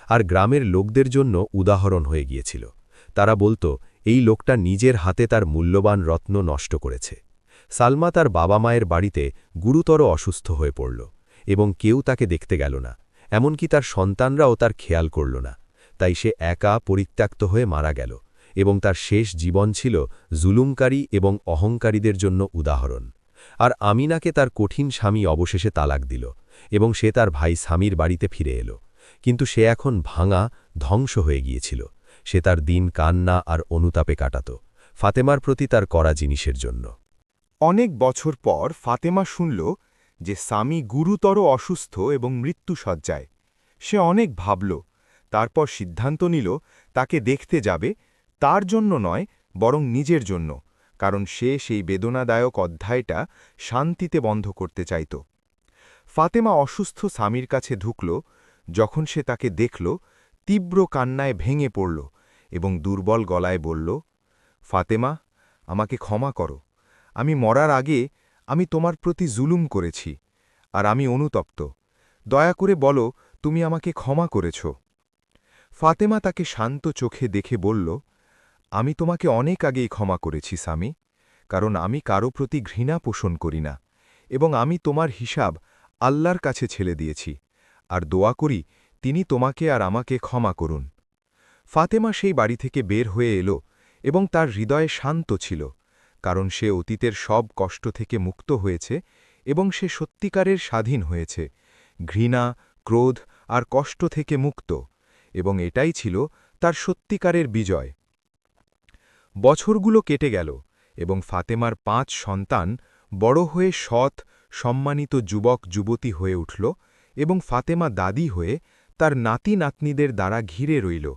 আর গ্রামের লোকদের জন্য উদাহরণ হয়ে গিয়েছিল। তারা বলত, এই লোকটা নিজের হাতে তার মূল্যবান রত্ন নষ্ট করেছে। সালমা তার বাবা মায়ের বাড়িতে গুরুতর অসুস্থ হয়ে পড়ল, এবং কেউ তাকে দেখতে গেল না, এমনকি তার সন্তানরাও তার খেয়াল করল না। তাই সে একা পরিত্যক্ত হয়ে মারা গেল, এবং তার শেষ জীবন ছিল জুলুমকারী এবং অহংকারীদের জন্য উদাহরণ। আর আমিনাকে তার কঠিন স্বামী অবশেষে তালাক দিল, এবং সে তার ভাই স্বামীর বাড়িতে ফিরে এলো। কিন্তু সে এখন ভাঙা, ধ্বংস হয়ে গিয়েছিল। সে তার দিন কান্না আর অনুতাপে কাটাত, ফাতেমার প্রতি তার করা জিনিসের জন্য। অনেক বছর পর ফাতেমা শুনল যে স্বামী গুরুতর অসুস্থ এবং মৃত্যুশয্যায়। সে অনেক ভাবল, তারপর সিদ্ধান্ত নিল তাকে দেখতে যাবে, তার জন্য নয় বরং নিজের জন্য, কারণ সে সেই বেদনাদায়ক অধ্যায়টা শান্তিতে বন্ধ করতে চাইত। ফাতেমা অসুস্থ স্বামীর কাছে ঢুকল। যখন সে তাকে দেখল, তীব্র কান্নায় ভেঙে পড়ল এবং দুর্বল গলায় বলল, ফাতেমা, আমাকে ক্ষমা করো। আমি মরার আগে আমি তোমার প্রতি জুলুম করেছি, আর আমি অনুতপ্ত। দয়া করে বলো তুমি আমাকে ক্ষমা করেছ। ফাতেমা তাকে শান্ত চোখে দেখে বলল, আমি তোমাকে অনেক আগেই ক্ষমা করেছি স্বামী, কারণ আমি কারো প্রতি ঘৃণা পোষণ করি না, এবং আমি তোমার হিসাব আল্লাহর কাছে ছেড়ে দিয়েছি, আর দোয়া করি তিনি তোমাকে আর আমাকে ক্ষমা করুন। ফাতেমা সেই বাড়ি থেকে বের হয়ে এলো, এবং তার হৃদয়ে শান্ত ছিল, কারণ সে অতীতের সব কষ্ট থেকে মুক্ত হয়েছে এবং সে সত্যিকারের স্বাধীন হয়েছে, ঘৃণা, ক্রোধ আর কষ্ট থেকে মুক্ত, এবং এটাই ছিল তার সত্যিকারের বিজয়। বছরগুলো কেটে গেল, এবং ফাতেমার 5 সন্তান বড় হয়ে সৎ, সম্মানিত যুবক যুবতী হয়ে উঠল, এবং ফাতেমা দাদি হয়ে তার নাতি নাতনিদের দ্বারা ঘিরে রইল,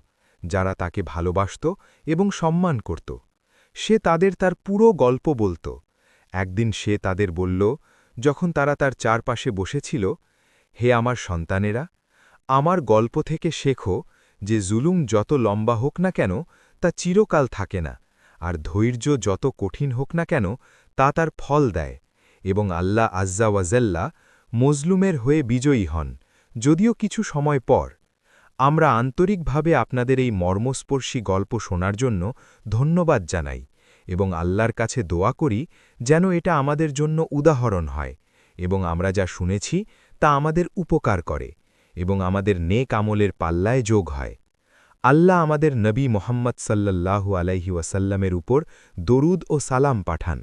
যারা তাকে ভালোবাসত এবং সম্মান করত। সে তাদের তার পুরো গল্প বলত। একদিন সে তাদের বলল, যখন তারা তার চারপাশে বসেছিল, হে আমার সন্তানেরা, আমার গল্প থেকে শেখো যে জুলুম যত লম্বা হোক না কেন তা চিরকাল থাকে না, আর ধৈর্য যত কঠিন হোক না কেন তা তার ফল দেয়, এবং আল্লাহ আজ্জা ওয়াজাল্লা মজলুমের হয়ে বিজয়ী হন, যদিও কিছু সময় পর। আমরা আন্তরিকভাবে আপনাদের এই মর্মস্পর্শী গল্প শোনার জন্য ধন্যবাদ জানাই, এবং আল্লাহর কাছে দোয়া করি যেন এটা আমাদের জন্য উদাহরণ হয়, এবং আমরা যা শুনেছি তা আমাদের উপকার করে, এবং আমাদের নেক আমলের পাল্লায় যোগ হয়। আল্লাহ আমাদের নবী মোহাম্মদ সাল্লাল্লাহু আলাইহি ওয়াসাল্লামের উপর দরুদ ও সালাম পাঠান,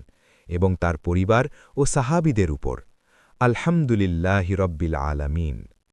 এবং তার পরিবার ও সাহাবীদের উপর। আলহামদুলিল্লাহি রব্বিল আলামিন।